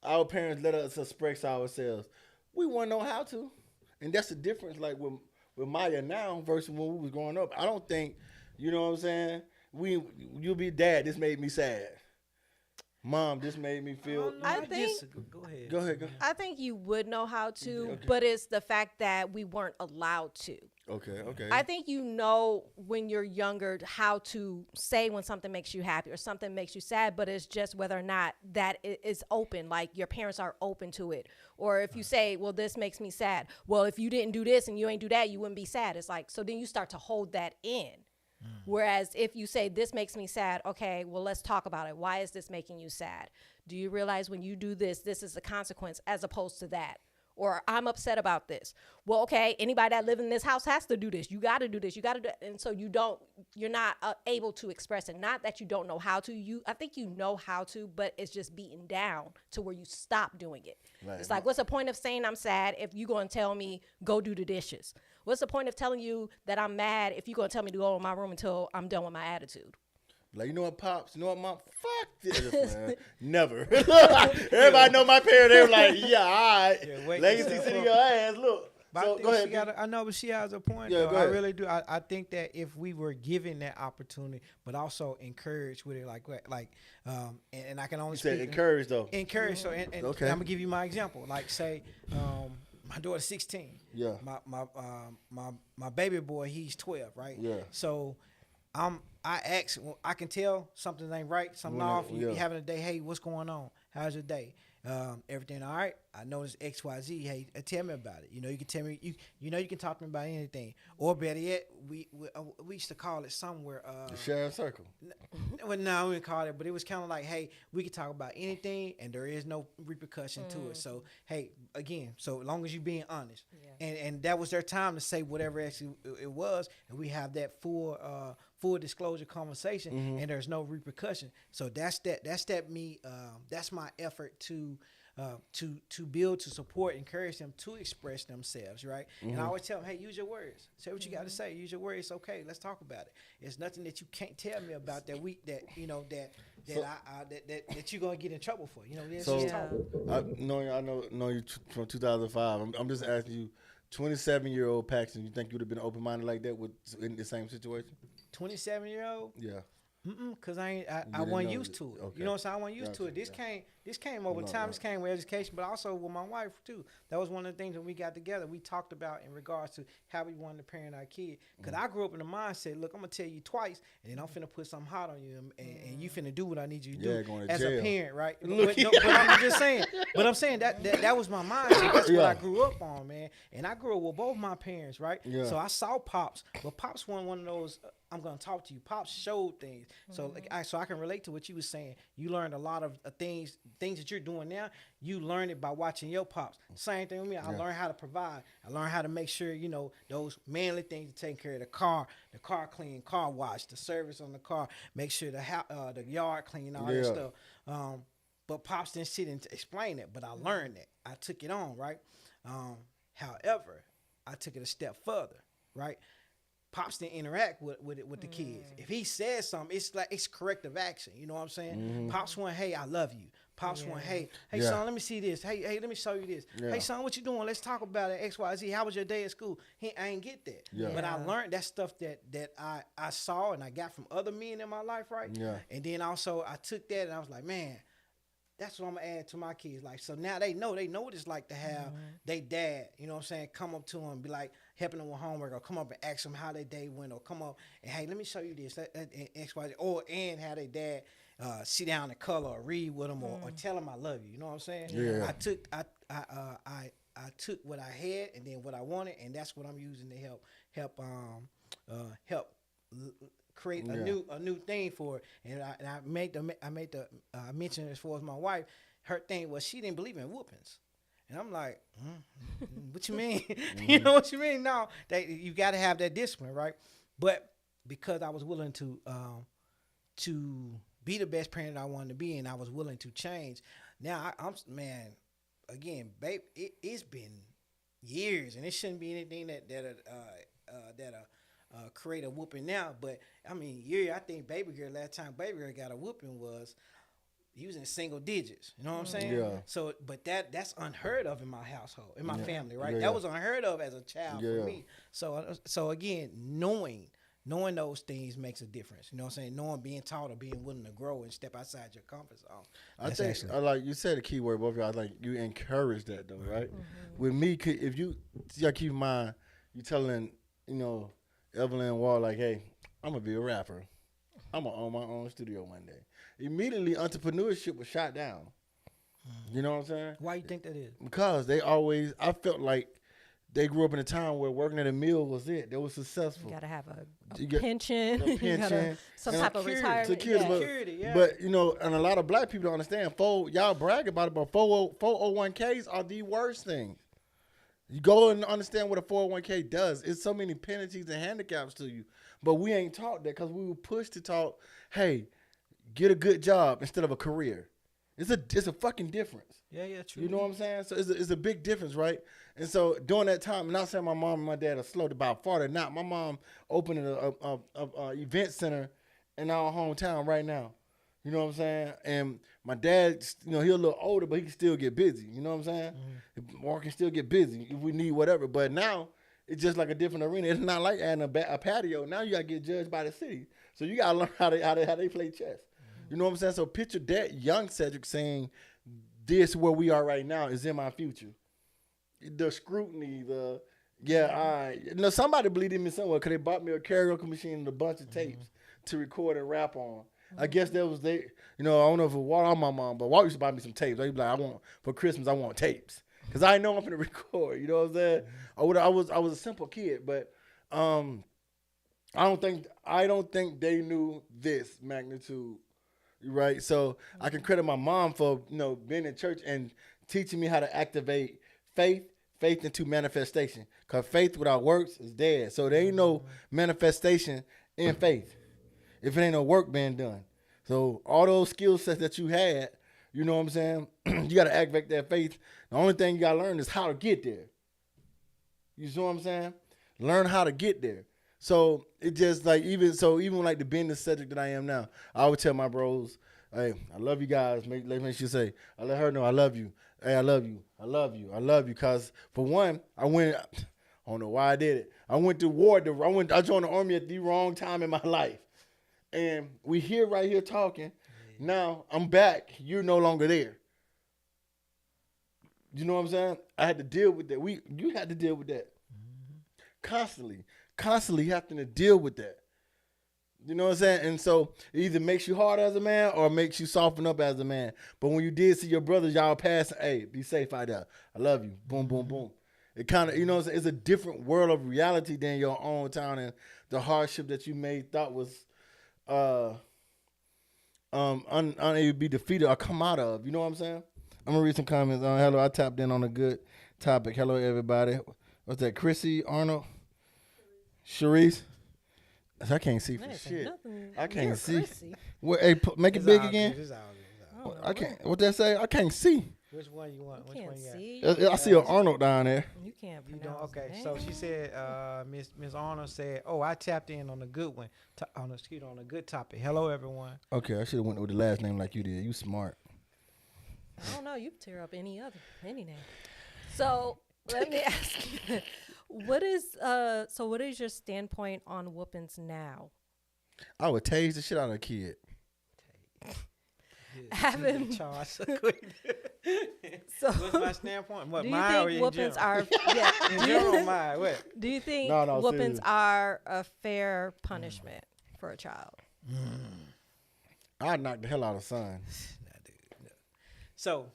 our parents let us express ourselves, we wouldn't know how to. And that's the difference, like with Maya now versus when we was growing up. I don't think, you know what I'm saying? You'll be dad. This made me sad. Mom, this made me feel. Go ahead. I think you would know how to, but it's the fact that we weren't allowed to. Okay. I think when you're younger how to say when something makes you happy or something makes you sad, but it's just whether or not that is open, like your parents are open to it. Or if you say, well, this makes me sad. Well, if you didn't do this and you ain't do that, you wouldn't be sad. It's like, so then you start to hold that in. Whereas if you say, this makes me sad, okay, well, let's talk about it. Why is this making you sad? Do you realize when you do this, this is the consequence as opposed to that? Or I'm upset about this. Well, okay, anybody that live in this house has to do this. You got to do this. You got to do it. And so you're not able to express it. Not that you don't know how to. I think you know how to, but it's just beaten down to where you stop doing it. Right. It's like, what's the point of saying I'm sad if you're going to tell me go do the dishes? What's the point of telling you that I'm mad if you're going to tell me to go in my room until I'm done with my attitude? Like, you know what, Pops? You know what, Mom? Fuck this, man. Never. Everybody know my parents. They were like, yeah, all right. Yeah, legacy sitting your ass. Look. So, go ahead. I know, but she has a point. Yeah, though. I really do. I think that if we were given that opportunity, but also encouraged with it, and I can only speak. You said encouraged, though. Encouraged. So, and I'm going to give you my example. Like, say, my daughter's 16. Yeah. My baby boy, he's 12, right? Yeah. So I ask, I can tell something ain't right, something off. You having a day, hey, what's going on? How's your day? Everything all right? I noticed XYZ. Hey, tell me about it. You can tell me. You can talk to me about anything. Or better yet, we used to call it somewhere. The share circle. Well, no, we didn't call it, but it was kind of like, hey, we can talk about anything, and there is no repercussion to it. So, hey, again, so long as you being honest, and that was their time to say whatever actually it was, and we have that full disclosure conversation, and there's no repercussion. So that's me. That's my effort to build, to support, encourage them to express themselves, right? And I always tell them, hey, use your words. Say what you got to say. Use your words. It's okay. Let's talk about it. It's nothing that you can't tell me about that you're gonna get in trouble for. I know you from 2005. I'm just asking you, 27-year-old Paxton, you think you would have been open-minded like that in the same situation? 27-year-old? Yeah. Cause I wasn't used to it. Okay. You know what I'm saying? I wasn't used to it. This came over time. This came with education, but also with my wife too. That was one of the things when we got together. We talked about in regards to how we wanted to parent our kid. Cause I grew up in the mindset, look, I'm gonna tell you twice, and then I'm finna put something hot on you, and you finna do what I need you to do as a parent, right? But I'm just saying. But I'm saying that was my mindset. That's what I grew up on, man. And I grew up with both my parents, right? Yeah. So I saw Pops, but Pops wasn't one of those. I'm gonna talk to you. Pops showed things, so I can relate to what you were saying. You learned a lot of things that you're doing now. You learned it by watching your pops. Same thing with me. I learned how to provide. I learned how to make sure those manly things, taking care of the car clean, car wash, the service on the car, make sure the yard clean, all that stuff. But Pops didn't sit and explain it, but I learned it. I took it on, right? However, I took it a step further, right? Pops didn't interact with the kids. If he says something, it's like it's corrective action. You know what I'm saying? Pops went, hey, I love you. Pops went, hey, son, let me see this. Hey, let me show you this. Hey, son, what you doing? Let's talk about it. XYZ. How was your day at school? I ain't get that. But I learned that stuff that I saw and I got from other men in my life, right? Yeah. And then also I took that and I was like, man, that's what I'm gonna add to my kids' life. So now they know what it's like to have their dad, you know what I'm saying, come up to them and be like, helping them with homework, or come up and ask them how their day went, or come up and, hey, let me show you this, XYZ, and have their dad sit down and color or read with them, or tell them I love you. You know what I'm saying? Yeah. I took what I had and then what I wanted, and that's what I'm using to help create a new thing for it. And I mentioned as far as my wife, her thing was she didn't believe in whoopings. And I'm like, what you mean? You know what you mean? No, you got to have that discipline, right? But because I was willing to be the best parent I wanted to be, and I was willing to change. Now again, babe, it's been years, and it shouldn't be anything that create a whooping now. But I mean, I think last time baby girl got a whooping was using single digits. You know what I'm saying? Yeah. So, but that's unheard of in my household, in my family, right? That was unheard of as a child for me. So again, knowing those things makes a difference. You know what I'm saying? Knowing, being taught, or being willing to grow and step outside your comfort zone. I think, like you said, the key word, both of y'all, like you encourage that though, right? With me, if you gotta keep in mind, you telling, Evelyn Wall, like, hey, I'm gonna be a rapper. I'm gonna own my own studio one day. Immediately, entrepreneurship was shot down. You know what I'm saying? Why you think that is? Because I felt like they grew up in a time where working at a mill was it. They were successful. You got to have a pension. A pension. Some type of retirement. Security, But, and a lot of black people don't understand. Y'all brag about it, but 401ks are the worst thing. You go and understand what a 401k does. It's so many penalties and handicaps to you. But we ain't taught that because we were pushed to talk, hey, get a good job instead of a career. It's a fucking difference. Yeah, true. You know what I'm saying? So it's a big difference, right? And so during that time, I'm not saying my mom and my dad are slow to about far. They're not. My mom opened a event center in our hometown right now. You know what I'm saying? And my dad, he's a little older, but he can still get busy. You know what I'm saying? Mark can still get busy if we need whatever. But now it's just like a different arena. It's not like adding a patio. Now you got to get judged by the city. So you got to learn how they play chess. You know what I'm saying? So picture that young Cedric saying, this where we are right now is in my future. The scrutiny, somebody believed in me somewhere because they bought me a karaoke machine and a bunch of tapes. to record and rap on. I guess that was I don't know if it was Walt or my mom, but Walt used to buy me some tapes. He'd be like, for Christmas, I want tapes. Because I know I'm going to record, you know what I'm saying? I was a simple kid, but I don't think they knew this magnitude, right? So I can credit my mom for, being in church and teaching me how to activate faith into manifestation. Because faith without works is dead. So there ain't no manifestation in faith if it ain't no work being done. So all those skill sets that you had, you know what I'm saying? You got to activate that faith. The only thing you got to learn is how to get there. You see what I'm saying? Learn how to get there. So it just even like the business subject that I am now, I would tell my bros, hey, I love you guys. Let me say, I let her know I love you. Hey, I love you. I love you. I love you. Because for one, I don't know why I did it. I went to war. I joined the army at the wrong time in my life. And we right here talking. Yeah. Now I'm back. You're no longer there. You know what I'm saying? I had to deal with that. You had to deal with that. Mm-hmm. Constantly having to deal with that. You know what I'm saying? And so it either makes you hard as a man or makes you soften up as a man. But when you did see your brothers, y'all passing, hey, be safe out there. I love you. Boom, boom, boom. It kind of, it's a different world of reality than your own town, and the hardship that you thought was unable to be defeated or come out of. You know what I'm saying? I'm going to read some comments. Hello, I tapped in on a good topic. Hello, everybody. What's that? Chrissy, Arnold, Sharice. I can't see for shit. I can't see. What, hey, make it big again. I can't. What that say? I can't see. Which one you want? Which one you got? I see an Arnold down there. You can't pronounce. Okay, so she said, Miss Arnold said, "Oh, I tapped in on a good one. On a good topic. Hello, everyone." Okay, I should have went with the last name like you did. You smart. I don't know. You tear up any name. So let me ask you, what is your standpoint on whoopings now? I would tase the shit out of a kid. Having so what's my standpoint? What, do you think whoopings are? Yeah. Do you think whoopings are a fair punishment for a child? I'd knock the hell out of son. Nah, dude, no. So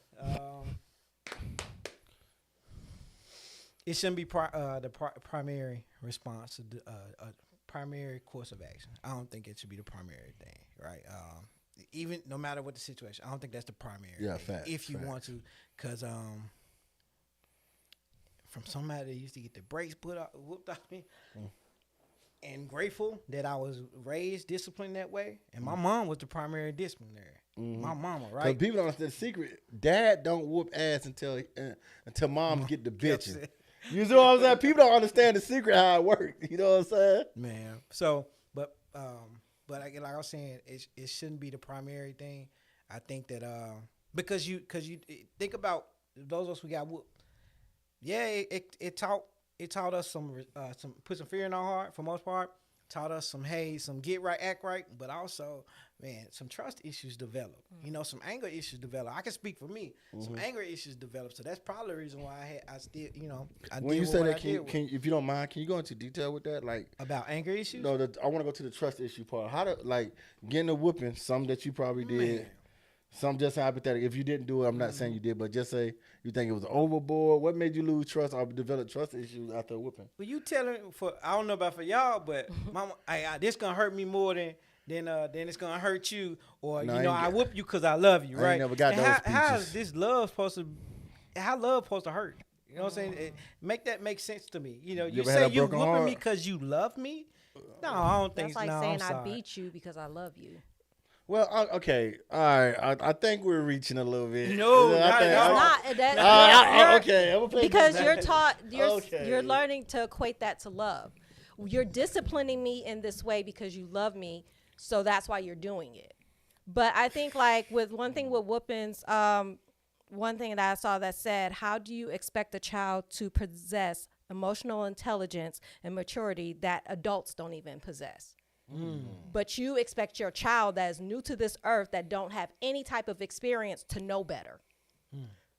it shouldn't be the primary response to a primary course of action. I don't think it should be the primary thing, right? Even no matter what the situation, I don't think that's the primary. Yeah, thing, fact. If you want to, because from somebody that used to get the brakes whooped out me, and grateful that I was raised disciplined that way, and my mom was the primary disciplinary. Mm-hmm. My mama, right? Because people don't understand the secret. Dad don't whoop ass until moms get the bitching. You know what I'm saying? People don't understand the secret how it works. You know what I'm saying? Man. So, but like I was saying, it shouldn't be the primary thing. I think that because you think about those of us who got whooped. Yeah, it taught us some put some fear in our heart for the most part. Taught us some get right, act right, but also, man, some trust issues develop. Mm-hmm. Some anger issues develop. I can speak for me. Mm-hmm. Some anger issues develop. So that's probably the reason why I still, when you say that, can if you don't mind, can you go into detail with that, like about anger issues? No, I want to go to the trust issue part. How to getting a whooping, some that you probably did. Man. Some just hypothetical. If you didn't do it, I'm not saying you did, but just say you think it was overboard. What made you lose trust or develop trust issues after a whooping? Well, you telling I don't know about for y'all, but mama, this gonna hurt me more than it's gonna hurt you, or I whoop you because I love you, right? I ain't never got those speeches. How is this love supposed to hurt? You know what I'm saying? Make that make sense to me. You say you whooping me because you love me. No, I don't think that's like saying I beat you because I love you. Well, okay, all right. I think we're reaching a little bit. No, okay. I'm gonna because you're taught, you're learning to equate that to love. You're disciplining me in this way because you love me, so that's why you're doing it. But I think with whoopings, one thing that I saw that said, how do you expect a child to possess emotional intelligence and maturity that adults don't even possess? But you expect your child that is new to this earth, that don't have any type of experience, to know better.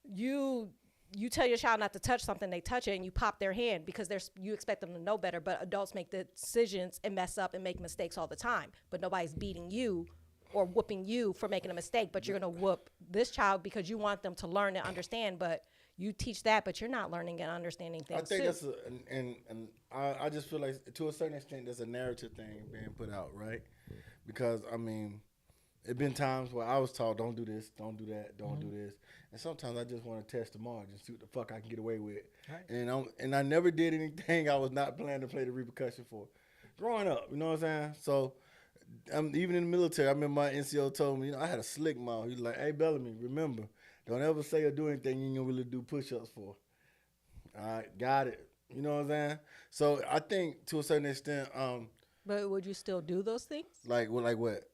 You you tell your child not to touch something, they touch it, and you pop their hand because you expect them to know better. But adults make decisions and mess up and make mistakes all the time. But nobody's beating you or whooping you for making a mistake. But you're going to whoop this child because you want them to learn and understand. But you teach that, but you're not learning and understanding things. I think that's and I just feel like to a certain extent there's a narrative thing being put out, right? Because I mean, it been times where I was taught, don't do this, don't do that, don't do this. And sometimes I just want to test the margins, see what the fuck I can get away with. Right. And I never did anything I was not planning to play the repercussion for. Growing up, you know what I'm saying? So even in the military, I remember my NCO told me, you know, I had a slick mouth. He was like, hey, Bellamy, remember, don't ever say or do anything you ain't gonna really do push-ups for. All right, got it. You know what I'm saying? So I think to a certain extent. But would you still do those things? Like what?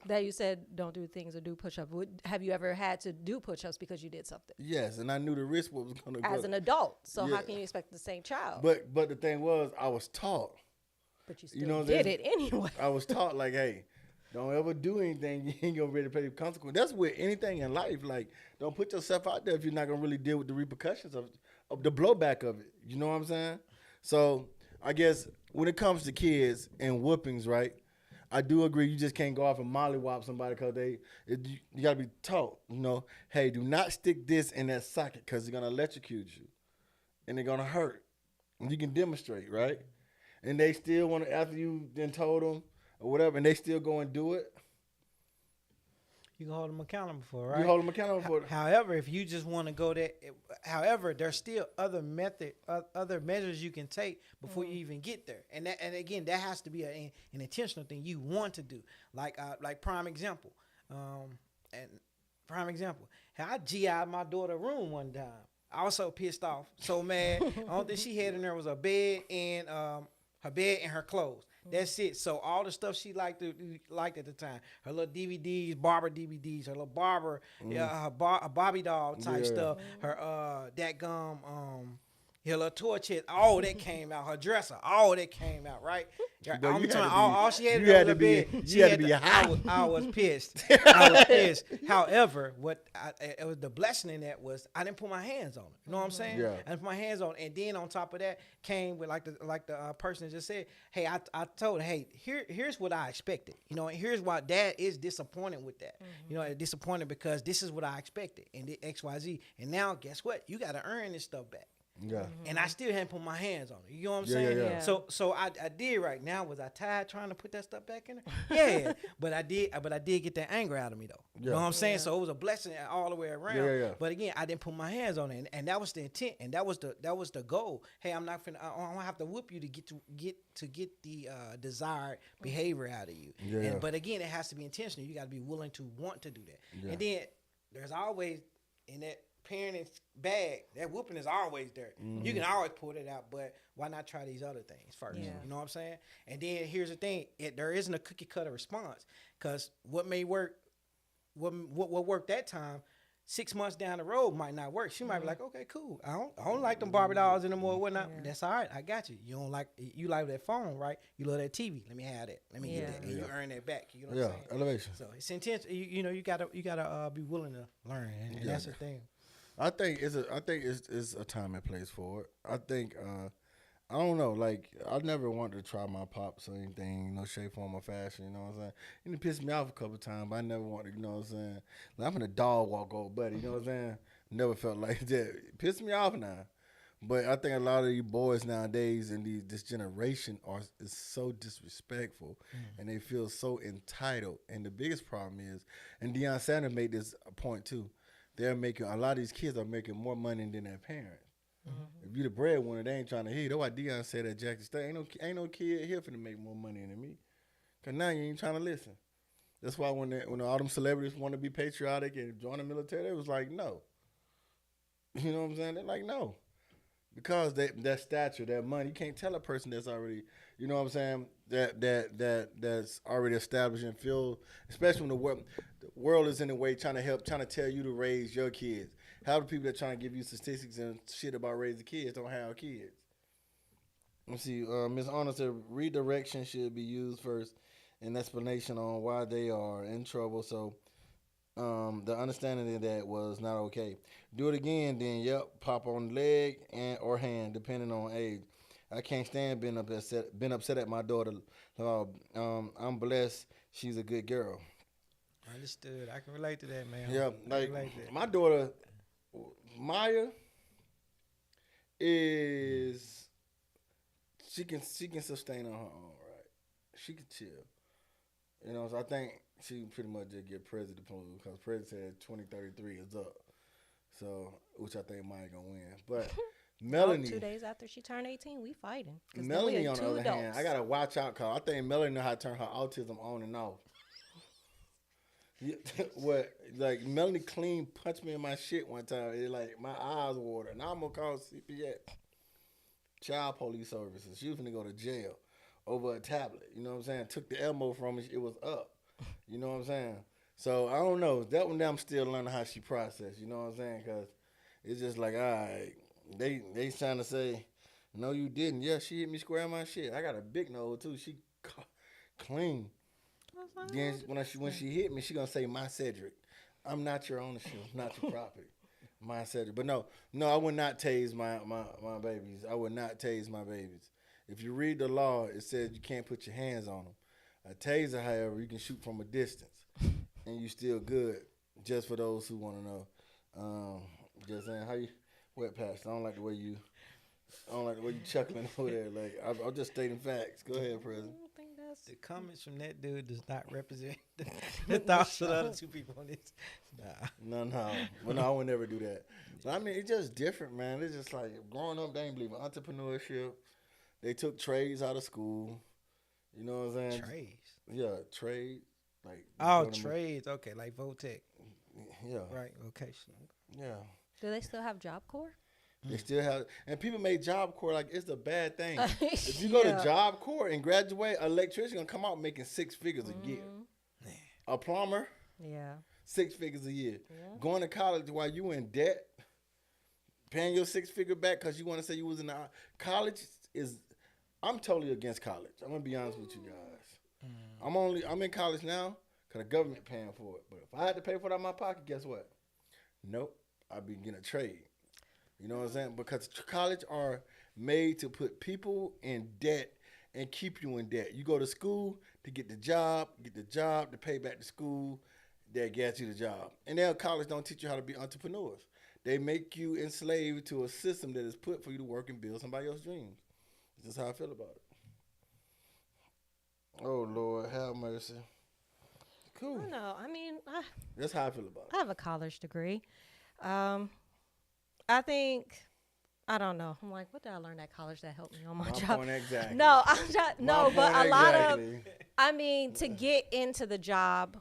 That you said don't do things or do push-ups. Have you ever had to do push-ups because you did something? Yes, and I knew the risk was going to go. As an adult. So how can you expect the same child? But the thing was, I was taught. But you still did it anyway. I was taught, like, hey, don't ever do anything you ain't going to really pay the consequence. That's with anything in life. Like, don't put yourself out there if you're not going to really deal with the repercussions of the blowback of it. You know what I'm saying? So I guess when it comes to kids and whoopings, right, I do agree you just can't go off and mollywop somebody because you got to be taught, you know, hey, do not stick this in that socket because it's going to electrocute you and they're going to hurt. And you can demonstrate, right? And they still want to, after you then told them or whatever, and they still go and do it. You can hold them accountable for it, right? You hold them accountable for it. However, if you just want to go there, however, there's still other measures you can take before you even get there. And again, that has to be an intentional thing you want to do. Like prime example. I GI'd my daughter room one time. I was so pissed off, so mad. The only thing she had in there was a bed and her clothes. That's it. So all the stuff she liked at the time, her little DVDs, Barber DVDs, her little Barber, her Bobby doll type stuff, her her little toy chest, all that came out. Her dresser, all that came out. Right. All she had was a bed. She had to be high. I was pissed. However, it was the blessing in that was I didn't put my hands on it. You know what I'm saying? Yeah. I didn't put my hands on it. And then on top of that came with like the person just said, hey, I told her, hey, here's what I expected. You know, and here's why Dad is disappointed with that. You know, disappointed because this is what I expected and the XYZ. And now guess what? You got to earn this stuff back. Yeah. And I still hadn't put my hands on it. You know what I'm saying? Yeah. So I did right now. Was I tired trying to put that stuff back in there? Yeah. But I did get that anger out of me though. Yeah. You know what I'm saying? So it was a blessing all the way around. Yeah. But again, I didn't put my hands on it. And that was the intent. And that was the goal. Hey, I don't have to whoop you to get the desired behavior out of you. Yeah. But again, it has to be intentional. You got to be willing to want to do that. Yeah. And then there's always in that parent's bag, that whooping is always there. Mm-hmm. You can always pull it out, but why not try these other things first? Yeah. You know what I'm saying? And then here's the thing: there isn't a cookie cutter response because what may work, what worked that time, 6 months down the road might not work. She might be like, okay, cool. I don't like them Barbie dolls anymore. Whatnot? Yeah. That's all right. I got you. You like that phone, right? You love that TV. Let me have that. Let me get that, and you earn that back. You know what I'm saying? Elevation. So it's intense. You gotta be willing to learn, and that's the thing. I think it's a time and place for it. I think I don't know. Like I never wanted to try my pops or anything, no shape, form, or fashion. You know what I'm saying? And it pissed me off a couple of times, but I never wanted. You know what I'm saying? Like, I'm in a dog walk, old buddy. You know what I'm saying? Never felt like that. It pissed me off now. But I think a lot of you boys nowadays and this generation is so disrespectful, and they feel so entitled. And the biggest problem is, and Deion Sanders made this a point too. A lot of these kids are making more money than their parents. Mm-hmm. If you the breadwinner, they ain't trying to hear. That's why Deion said at Jackson State, ain't no kid here finna make more money than me. Cause now you ain't trying to listen. That's why when all them celebrities want to be patriotic and join the military, they was like, no. You know what I'm saying? They're like, no. Because that stature, that money, you can't tell a person that's already, you know what I'm saying, that's already established and feel, especially when the world is in a way trying to tell you to raise your kids. How the people that trying to give you statistics and shit about raising kids don't have kids? Let's see, Ms. Arnold said redirection should be used first, an explanation on why they are in trouble. So The understanding of that was not okay. Do it again, then pop on the leg and or hand, depending on age. I can't stand being upset at my daughter. I'm blessed. She's a good girl. Understood. I can relate to that, man. Yeah, like my daughter, Maya, is she can sustain on her own, right? She can chill. You know, so I think she pretty much just get Prezzie to prove because Prezzie said 2033 is up. So, which I think Maya gonna win. But Melanie, 2 days after she turned 18, we fighting. Melanie, on the other hand, I gotta watch out because I think Melanie know how to turn her autism on and off. What, like Melanie clean punched me in my shit one time. It like my eyes watered. Now I'm gonna call CPS, Child Police Services. She was gonna go to jail over a tablet. You know what I'm saying? Took the Elmo from me. It was up. You know what I'm saying? So I don't know. That one, I'm still learning how she processed. You know what I'm saying? Because it's just like, all right, they trying to say, no, you didn't. Yeah, she hit me square in my shit. I got a big nose too. She clean. Then when she hit me, she gonna say, "My Cedric, I'm not your ownership, not your property, my Cedric." But no, I would not tase my babies. I would not tase my babies. If you read the law, it says you can't put your hands on them. A taser, however, you can shoot from a distance, and you still good. Just for those who want to know. Just saying, how you wet patch? I don't like the way you chuckling over there. Like I'm just stating facts. Go ahead, President. The comments from that dude does not represent the thoughts of the other two people on this. Nah. Well, no, I would never do that. But I mean, it's just different, man. It's just like growing up, they ain't believe in entrepreneurship. They took trades out of school. You know what I'm saying? Trades? Yeah, trade. Like trades. Okay, like Votech. Yeah. Right, vocational. Yeah. Do they still have Job Corps? They still have, and people make Job Corps like it's a bad thing. If you go to Job Corps and graduate, an electrician gonna come out making 6 figures a year. A plumber, 6 figures a year. Yeah. Going to college while you in debt, paying your 6-figure back because you want to say you was in the college is. I'm totally against college. I'm gonna be honest with you guys. I'm in college now because the government paying for it. But if I had to pay for it out of my pocket, guess what? Nope, I'd be getting a trade. You know what I'm saying? Because college are made to put people in debt and keep you in debt. You go to school to get the job to pay back the school that gets you the job. And now college don't teach you how to be entrepreneurs. They make you enslaved to a system that is put for you to work and build somebody else's dreams. This is how I feel about it. Oh, Lord, have mercy. Cool. No, I mean, that's how I feel about it. I have a college degree. I think, I don't know. I'm like, what did I learn at college that helped me on my job? Point exactly. No, I'm not. No, but a lot of, I mean, to get into the job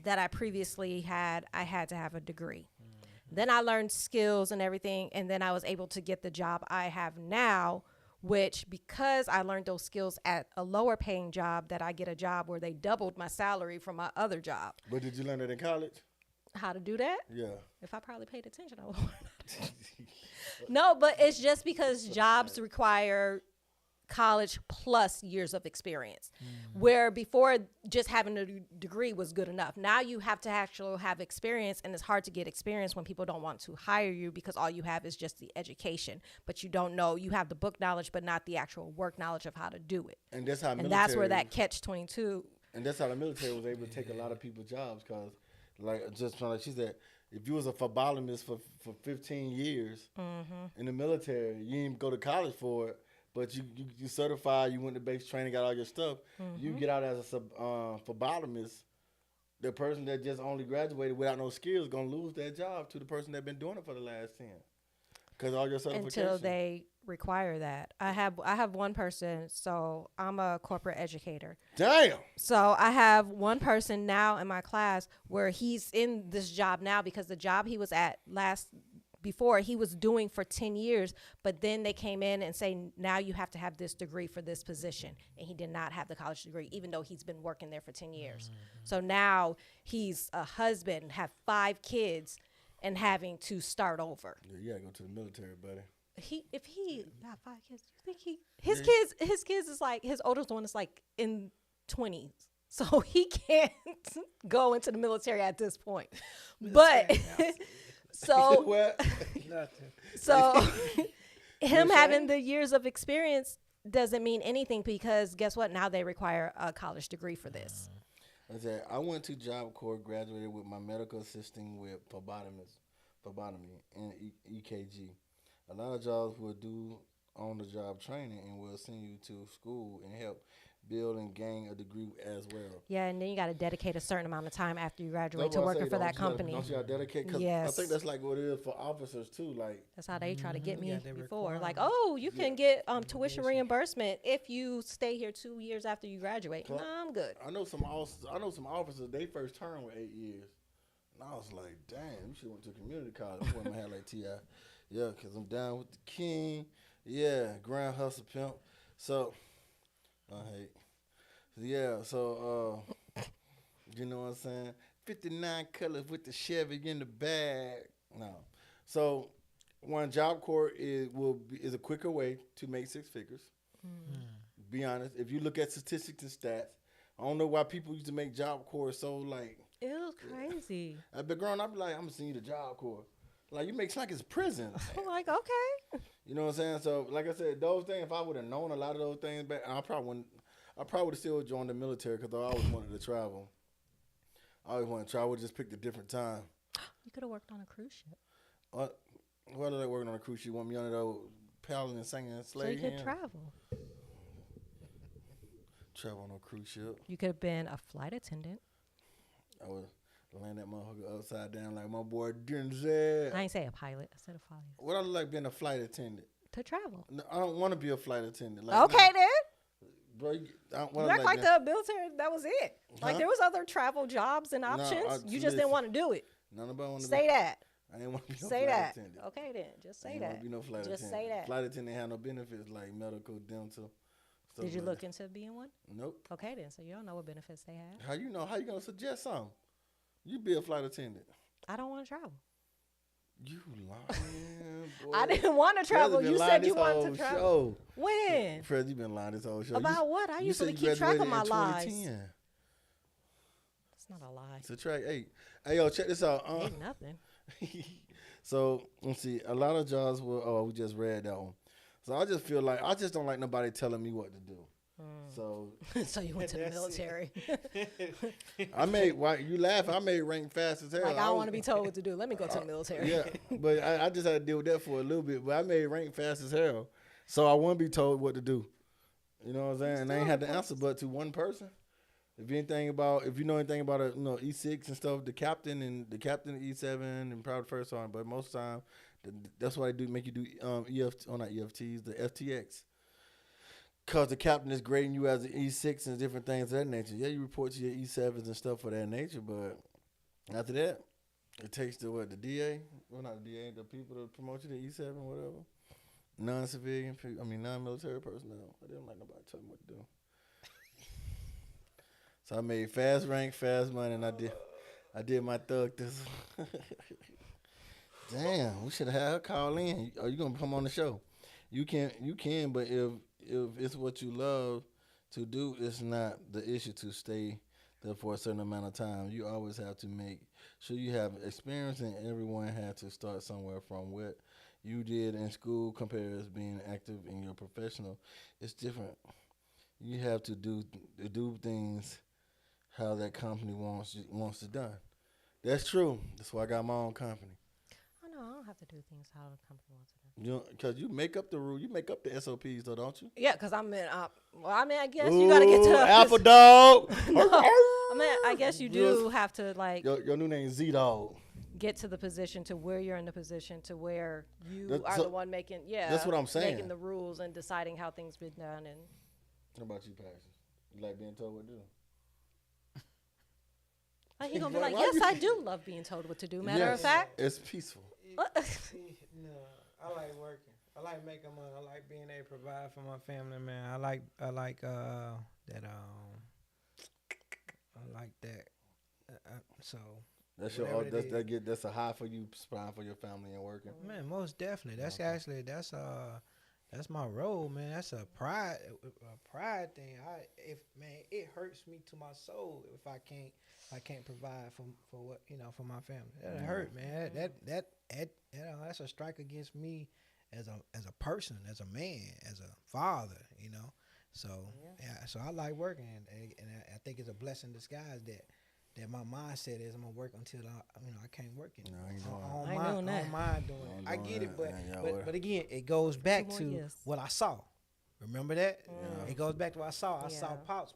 that I previously had, I had to have a degree. Mm-hmm. Then I learned skills and everything, and then I was able to get the job I have now, which because I learned those skills at a lower paying job, that I get a job where they doubled my salary from my other job. But did you learn it in college? How to do that? Yeah. If I probably paid attention, I would learn how to. No, but it's just because jobs require college plus years of experience. Mm-hmm. Where before just having a degree was good enough. Now you have to actually have experience, and it's hard to get experience when people don't want to hire you because all you have is just the education. But you don't know, you have the book knowledge, but not the actual work knowledge of how to do it. And that's how that's where that catch-22. And that's how the military was able to take a lot of people's jobs because, like she said, if you was a phlebotomist for 15 years in the military, you didn't go to college for it, but you certified, you went to basic training, got all your stuff. You get out as a phlebotomist, the person that just only graduated without no skills going to lose their job to the person that been doing it for the last 10. Because all your certification. Until they require that. I have one person, so I'm a corporate educator. Damn. So I have one person now in my class where he's in this job now because the job he was at before he was doing for 10 years, but then they came in and say, now you have to have this degree for this position. And he did not have the college degree, even though he's been working there for 10 years. So now he's a husband, have 5 kids, and having to start over. Yeah, you gotta go to the military, buddy. If he got 5 kids, do you think his kids is like, his oldest one is like in 20s. So he can't go into the military at this point. But so him having the years of experience doesn't mean anything, because guess what? Now they require a college degree for this. I went to Job Corps, graduated with my medical assisting with phlebotomy and EKG. A lot of jobs will do on-the-job training and will send you to school and help build and gain a degree as well. Yeah, and then you got to dedicate a certain amount of time after you graduate to working for that company. Don't you got to dedicate? Cause I think that's like what it is for officers too. Like that's how they try to get me before. Like, oh, you can get tuition reimbursement if you stay here 2 years after you graduate. No, I'm good. I know some officers. They first term with 8 years, and I was like, damn, you should have went to community college. That's what I had like Ti. Yeah, cause I'm down with the king. Yeah, Grand Hustle Pimp. So, yeah, so, you know what I'm saying? 59 colors with the Chevy in the bag. No. So, one, Job Corps is a quicker way to make six figures. Be honest. If you look at statistics and stats, I don't know why people used to make Job Corps so like. It was crazy. I've been growing up like, I'm going to send you to Job Corps. Like, you make it like it's prison. I'm like, okay. You know what I'm saying? So, like I said, those things, if I would have known a lot of those things back, I probably would have still joined the military because I always wanted to travel. I always wanted to travel. I would have just picked a different time. You could have worked on a cruise ship. What are they working on a cruise ship? You want me on it, though, paddling and singing and sleighing? So you could travel. Travel on a cruise ship. You could have been a flight attendant. I would land that motherfucker upside down like my boy Denzel. I ain't say a pilot. I said a pilot. What I look like being a flight attendant? To travel. No, I don't want to be a flight attendant. Like, okay, then. Bro, you act like the military, that was it. Like, there was other travel jobs and options. You just didn't want to do it. Nobody want to say that. I didn't want to be no say flight that. attendant. Okay, then. Just say I that. Be no flight just attendant. Say that. Flight attendant had no benefits like medical, dental. Did you look into being one? Nope. Okay, then. So you don't know what benefits they have. How you know? How you going to suggest something? You be a flight attendant. I don't want to travel. You lying, boy. I didn't want to travel. You said you wanted to travel. Show. When? Fred, you been lying this whole show. About what? I used to keep track of my lies. That's not a lie. It's a track 8. Hey, yo, check this out. Ain't nothing. So, let's see. A lot of jobs we just read that one. So, I just feel like, I just don't like nobody telling me what to do. So you went to the military. you laugh, I made rank fast as hell. Like, I don't want to be told what to do. Let me go to the military. Yeah, but I just had to deal with that for a little bit. But I made rank fast as hell. So I wouldn't be told what to do. You know what I'm saying? And I ain't had the answer but to one person. If you know anything about E6 and stuff, the captain of E7 and probably first sergeant, but most of the time, that's why they make you do not EFTs, the FTX. Because the captain is grading you as an E6 and different things of that nature. Yeah, you report to your E7s and stuff for that nature, but after that, it takes the DA? Well, not the DA, the people that promote you to E7, whatever. Non-civilian people, non-military personnel. I didn't like nobody tell me what to do. So I made fast rank, fast money, and I did my thug this. Damn, we should have had her call in. Are you going to come on the show? You can, but if it's what you love to do, it's not the issue to stay there for a certain amount of time. You always have to make sure you have experience, and everyone had to start somewhere from what you did in school compared to being active in your professional. It's different. You have to do things how that company wants it done. That's true. That's why I got my own company. I don't have to do things how the company wants it done. Because you make up the rule, you make up the SOPs, though, don't you? Yeah, because I guess you got to get to Alpha Dog. I guess you do have to Your new name is Z-Dog. Get to the position to where you're in the position to where you are the one making. Yeah, that's what I'm saying. Making the rules and deciding how things been done. And how about you, Paxton? You like being told what to do? He's gonna be like, yes, I do love being told what to do. Matter of fact, it's peaceful. No, I like working. I like making money. I like being able to provide for my family, man. I like that. I like that. So that's a high for you, spying for your family and working. Man, most definitely. That's That's my role, man. That's a pride thing. It hurts me to my soul if I can't provide for what for my family. That hurt, man. That's a strike against me as a person, as a man, as a father. So so I like working, and I think it's a blessing in disguise that my mindset is I'm gonna work until I can't work anymore. I don't mind doing it. I get it, but again, it goes back to what I saw. Remember that? It goes back to what I saw. I saw Pops,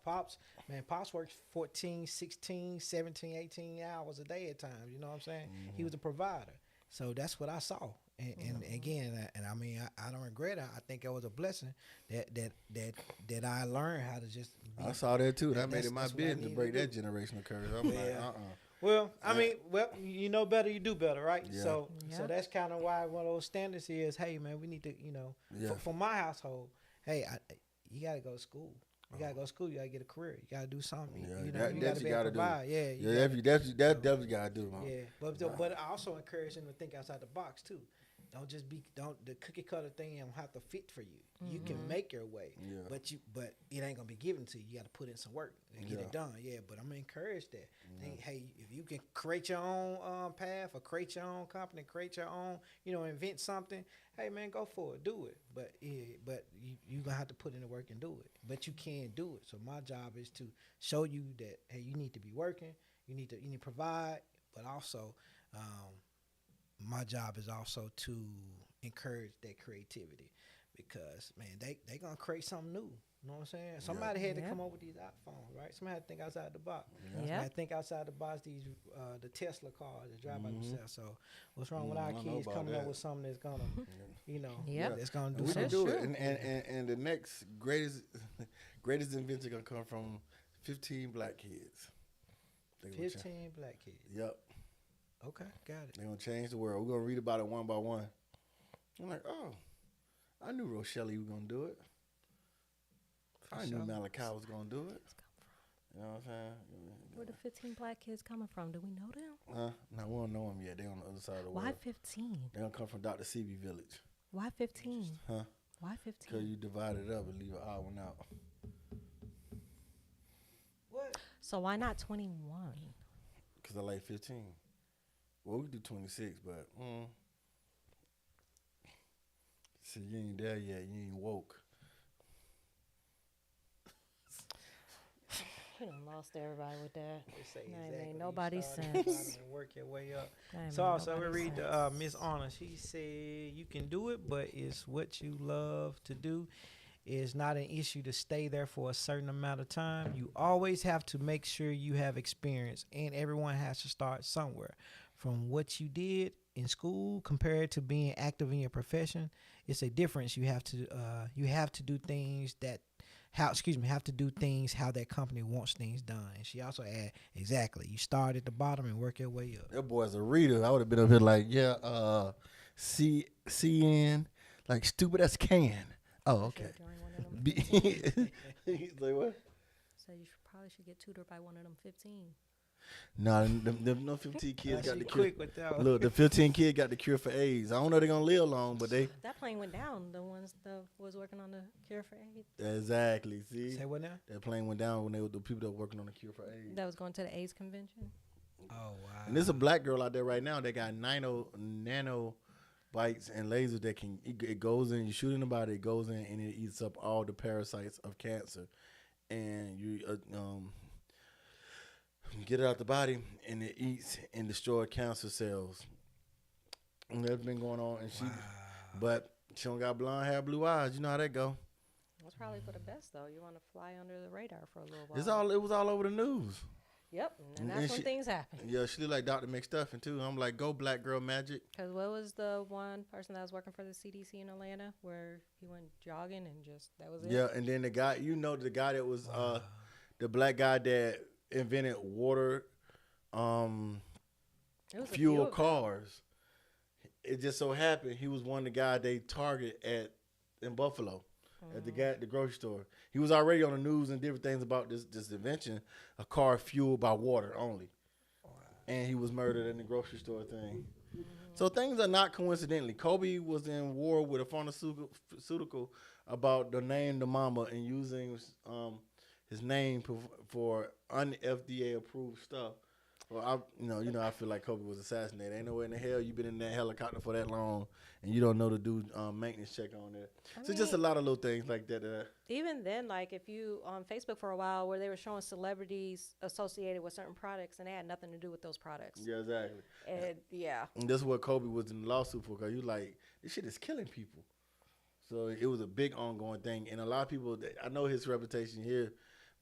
Pops works 14, 16, 17, 18 hours a day at times. You know what I'm saying? Mm-hmm. He was a provider. So that's what I saw. And again, I don't regret it. I think it was a blessing that I learned how to just. I saw that too. That made it my business to break that generational curse. I'm like, Well, you know better, you do better, right? Yeah. So that's kind of why one of those standards is, hey, man, we need to, for my household, hey, you got to go to school. You gotta go to school. You gotta get a career. You gotta do something. You gotta be able to provide. That's definitely gotta do. But I also encourage them to think outside the box too. Don't the cookie cutter thing don't have to fit for you. Mm-hmm. You can make your way, but it ain't gonna be given to you. You got to put in some work and get it done. Yeah, but I'm gonna encourage that. Think, hey, if you can create your own path or create your own company, create your own, invent something. Hey man, go for it, do it. But you gonna have to put in the work and do it. But you can do it. So my job is to show you that hey, you need to be working. You need to provide, but also. My job is also to encourage that creativity because, man, they going to create something new. You know what I'm saying? Somebody had to come up with these iPhones, right? Somebody had to think outside the box. Somebody had to think outside the box, the Tesla cars that drive by themselves. So what's wrong with our kids coming up with something that's going to that's going to do something? We can do it. And the next greatest invention going to come from 15 black kids. 15 black kids. Yep. Okay, got it. They're going to change the world. We're going to read about it one by one. I'm like, oh, I knew Rochelle was going to do it. I knew Malachi was going to do it. You know what I'm saying? Where the 15 black kids coming from? Do we know them? No, we don't know them yet. They're on the other side of the world. Why 15? They're going to come from Dr. Seavey Village. Why 15? Huh? Why 15? Because you divide it up and leave an odd one out. What? So why not 21? Because I like 15. Well, we could do 26, but see, you ain't there yet. You ain't woke. You done lost everybody with that. Exactly. Ain't nobody sense. Work your way up. So we read Miss Honor. She said, "You can do it, but it's what you love to do. It's not an issue to stay there for a certain amount of time. You always have to make sure you have experience, and everyone has to start somewhere. From what you did in school compared to being active in your profession, it's a difference. You have to do things how that company wants things done." And she also added, exactly, you start at the bottom and work your way up. That boy's a reader. I would have been up here like, CN, like stupid as can. Oh, okay. He's like, what? So you probably should get tutored by one of them 15. No, no 15 kids got the cure. Quick with that. Look, the 15 kids got the cure for AIDS. I don't know they're gonna live long, but they. That plane went down. The ones that was working on the cure for AIDS. Exactly. See. Say what now? That plane went down when they were the people that were working on the cure for AIDS. That was going to the AIDS convention. Oh wow. And there's a black girl out there right now. They got nano bites and lasers that can. It goes in. You shoot in the body. It goes in and it eats up all the parasites of cancer, and you get it out the body, and it eats and destroys cancer cells. And that's been going on. And but she don't got blonde hair, blue eyes. You know how that go. That's probably for the best, though. You want to fly under the radar for a little while. It was all over the news. Yep, and that's when things happen. Yeah, she look like Dr. McStuffin, too. I'm like, go black girl magic. Because what was the one person that was working for the CDC in Atlanta where he went jogging and that was it? Yeah, and then the guy that was the black guy that invented water fuel cars. It just so happened he was one of the guys they target in Buffalo at the grocery store. He was already on the news and different things about this invention, a car fueled by water only. Wow. And he was murdered in the grocery store thing. So things are not coincidentally. Kobe was in war with a pharmaceutical about the name the mama and using his name for un-FDA approved stuff. Well, I feel like Kobe was assassinated. Ain't no way in the hell you been in that helicopter for that long and you don't know the dude maintenance check on there. So just a lot of little things like that. Even then, like if you on Facebook for a while where they were showing celebrities associated with certain products and they had nothing to do with those products. Yeah, exactly. And And that's what Kobe was in the lawsuit for, because you like, this shit is killing people. So it was a big ongoing thing. And a lot of people, I know his reputation here,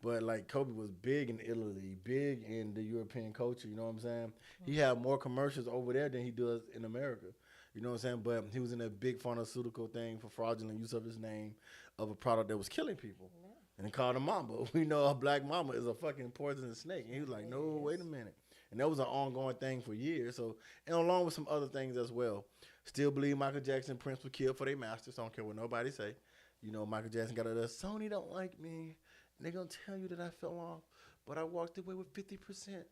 but like Kobe was big in Italy, big in the European culture, you know what I'm saying? Mm-hmm. He had more commercials over there than he does in America, you know what I'm saying? But he was in a big pharmaceutical thing for fraudulent use of his name of a product that was killing people. Yeah. And they called him Mamba. We know a black mama is a fucking poisonous snake. And he was like, no, wait a minute. And that was an ongoing thing for years. So, and along with some other things as well. Still believe Michael Jackson and Prince were killed for their masters. I don't care what nobody say. You know, Michael Jackson got a Sony don't like me. And they're going to tell you that I fell off. But I walked away with 50%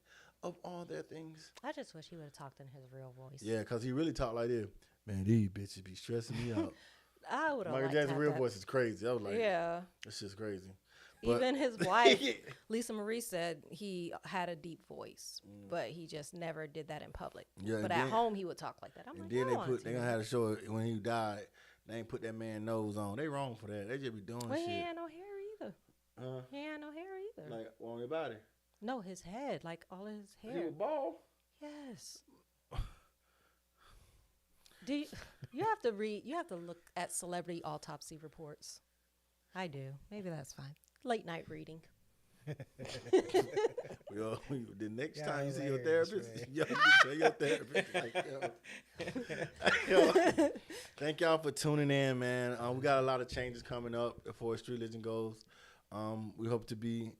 of all their things. I just wish he would have talked in his real voice. Yeah, because he really talked like this. Man, these bitches be stressing me out. I would have Michael Jackson's real voice is crazy. I was like, yeah, it's just crazy. But even his wife, Lisa Marie, said he had a deep voice, but he just never did that in public. Yeah, but at home, he would talk like that. I'm like, then they're going to have to show it when he died. They ain't put that man nose on. They wrong for that. They just be doing shit. He ain't no hair either. He ain't no hair either. Like on your body? No, his head, like all of his hair. He was bald? Yes. You have to read, you have to look at celebrity autopsy reports. I do. Maybe that's fine. Late night reading. The next time you see your therapist, you tell your therapist. Like, thank y'all for tuning in, man. We got a lot of changes coming up before Streetligion goes. We hope to be.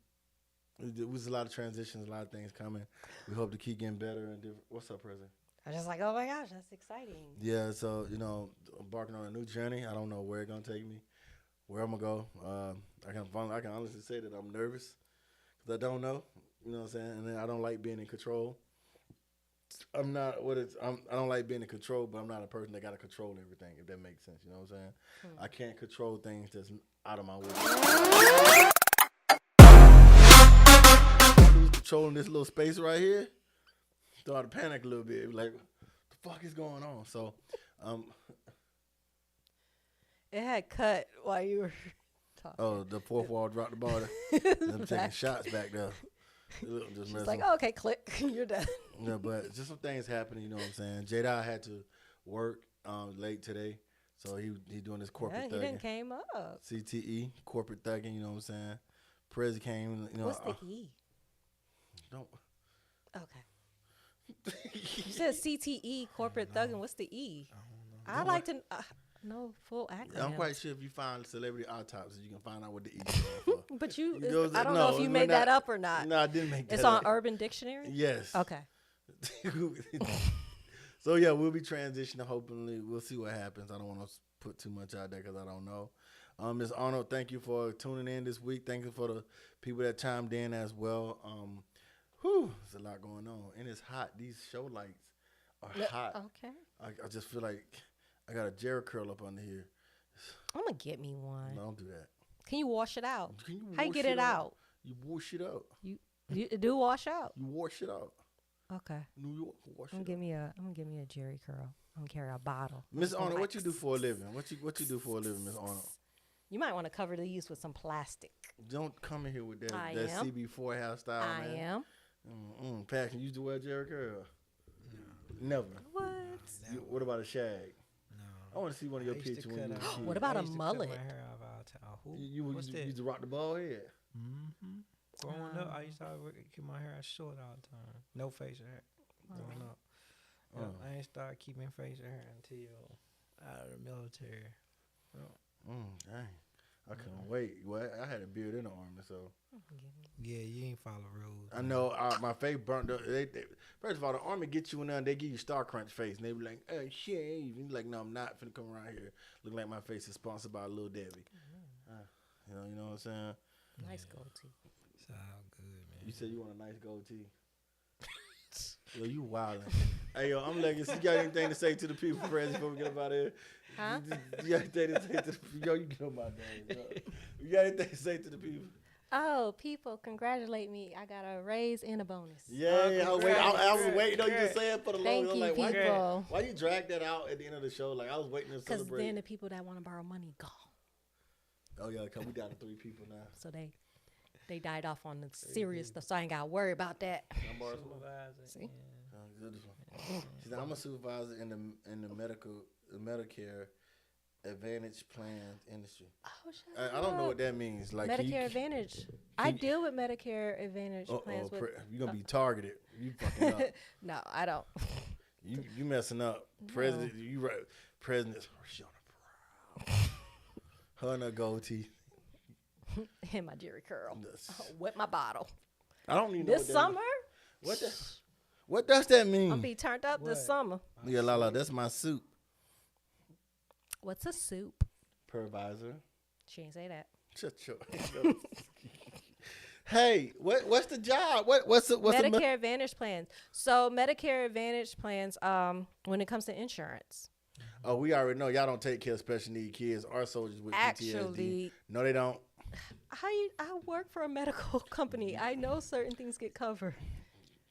There's a lot of transitions, a lot of things coming. We hope to keep getting better and different. What's up, Prezzie? I was just like, oh my gosh, that's exciting. Yeah, so embarking on a new journey. I don't know where it's gonna take me, where I'm gonna go. I can honestly say that I'm nervous because I don't know. You know what I'm saying? And then I don't like being in control. I don't like being in control, but I'm not a person that got to control everything, if that makes sense. You know what I'm saying? I can't control things that's out of my way. I lose control in this little space right here. Start to panic a little bit. Like, what the fuck is going on? So, it had cut while you were talking. Oh, the fourth wall dropped the ball. I'm taking shots back there. She's like, oh, okay, click. You're done. Yeah, but just some things happening, you know what I'm saying? JayDot had to work late today, so he doing his corporate thugging. He didn't came up. CTE, corporate thugging, you know what I'm saying? Prezzie came, What's the E? Don't. Okay. You said CTE, corporate thugging. What's the E? I don't know. I'd like to know full acronym. I'm quite sure if you find celebrity autopsies, you can find out what the E is for. But I don't know if you made that up or not. No, I didn't make that up. It's on Urban Dictionary? Yes. Okay. So, yeah, we'll be transitioning. Hopefully, we'll see what happens. I don't want to put too much out there because I don't know. Ms. Arnold, thank you for tuning in this week. Thank you for the people that chimed in as well. There's a lot going on. And it's hot. These show lights are hot. Okay. I just feel like I got a Jerry curl up under here. I'm going to get me one. No, don't do that. Can you wash it out? How you get it out? You wash it out. You do wash out? You wash it out. Okay. New York, wash it out. I'm gonna give me a Jerry curl. I'm gonna carry a bottle. Miss Arnold, what you do for a living? What you do for a living, Miss Arnold? You might want to cover these with some plastic. Don't come in here with that CB4 hairstyle, man. I am. Pat, can you do wear Jerry curl? No. Never. What? What about a shag? No. I want to see one of your pictures when you were What about a mullet? You used to rock the ball head. Mm-hmm. Growing up, I used to keep my hair short all the time. No facial hair. Growing up. I ain't start keeping facial hair until out of the military. Dang. I couldn't wait. Well, I had a beard in the army, so. Yeah, you ain't follow rules. I know. My face burnt up. First of all, the army gets you in there and they give you Star Crunch face. And they be like, oh, shave. And you're like, no, I'm not finna come around here looking like my face is sponsored by Lil Debbie. You know what I'm saying? Nice goatee. It's all good, man. You said you want a nice goatee. Yo, you wildin'. Hey, yo, I'm Legacy. You got anything to say to the people, Prezzie, before we get up out of here? Huh? You got anything to say to the people? Yo, you get on my nerves. You got anything to say to the people? Oh, people, congratulate me. I got a raise and a bonus. Yeah, I was waiting on you to say it for the Thank longest. you, Like, people. why you drag that out at the end of the show? Like, I was waiting to celebrate. Because then the people that want to borrow money gone. Oh, yeah, because we down to 3 people now. So they died off on the serious stuff, so I ain't got to worry about that. See? She said, I'm a supervisor in the Medicare Advantage plan industry. Oh, shut I don't know what that means. Like Medicare Advantage. I deal with Medicare Advantage plans. You're gonna be targeted. You fucking up. No, I don't. You messing up. No. President, you right. President, she on the prowl. Her and her gold teeth. And my Jerry curl. Wet my bottle. I don't even know this summer. What does that mean? I'll be turned up this summer. Yeah, Lala, that's my soup. What's a soup? Supervisor. She ain't say that. Shut your. Hey, what's the job? What's the Medicare Advantage plans. So Medicare Advantage plans, when it comes to insurance. Oh, we already know y'all don't take care of special need kids or soldiers with PTSD. No, they don't. I work for a medical company. I know certain things get covered.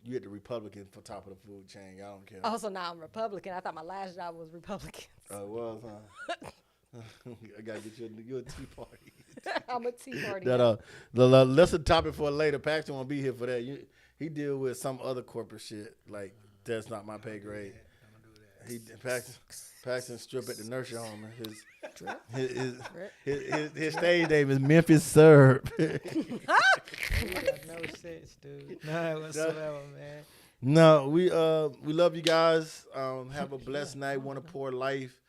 You get the Republican for top of the food chain. Y'all don't care. Oh, so now I'm Republican. I thought my last job was Republican. Oh, it was, huh? I gotta get you a Tea Party. I'm a Tea Party. That's a topic for later. Paxton won't be here for that. He deal with some other corporate shit. Like, that's not my pay grade. Paxton strip at the nursing home. His stage name is Memphis Serb. No sense, dude. No whatsoever, man. No, we love you guys. Have a blessed night. Want to pour life,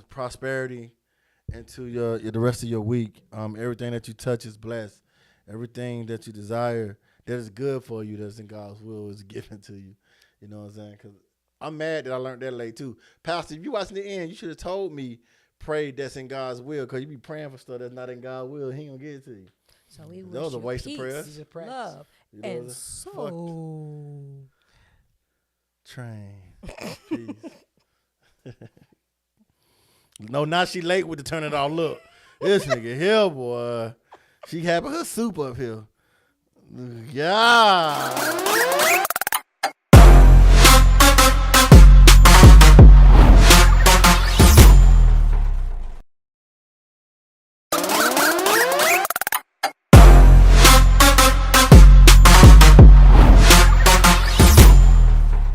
prosperity into the rest of your week. Everything that you touch is blessed. Everything that you desire that is good for you, that's in God's will, is given to you. You know what I'm saying? Because I'm mad that I learned that late too. Pastor, if you watching the end, you should have told me pray that's in God's will, because you be praying for stuff that's not in God's will. He ain't gonna get it to you. So we that was a waste peace, of prayer. Love, and soul. Train. Peace. No, now she late with the turn it off. Look, this nigga here, boy. She having her soup up here. Yeah.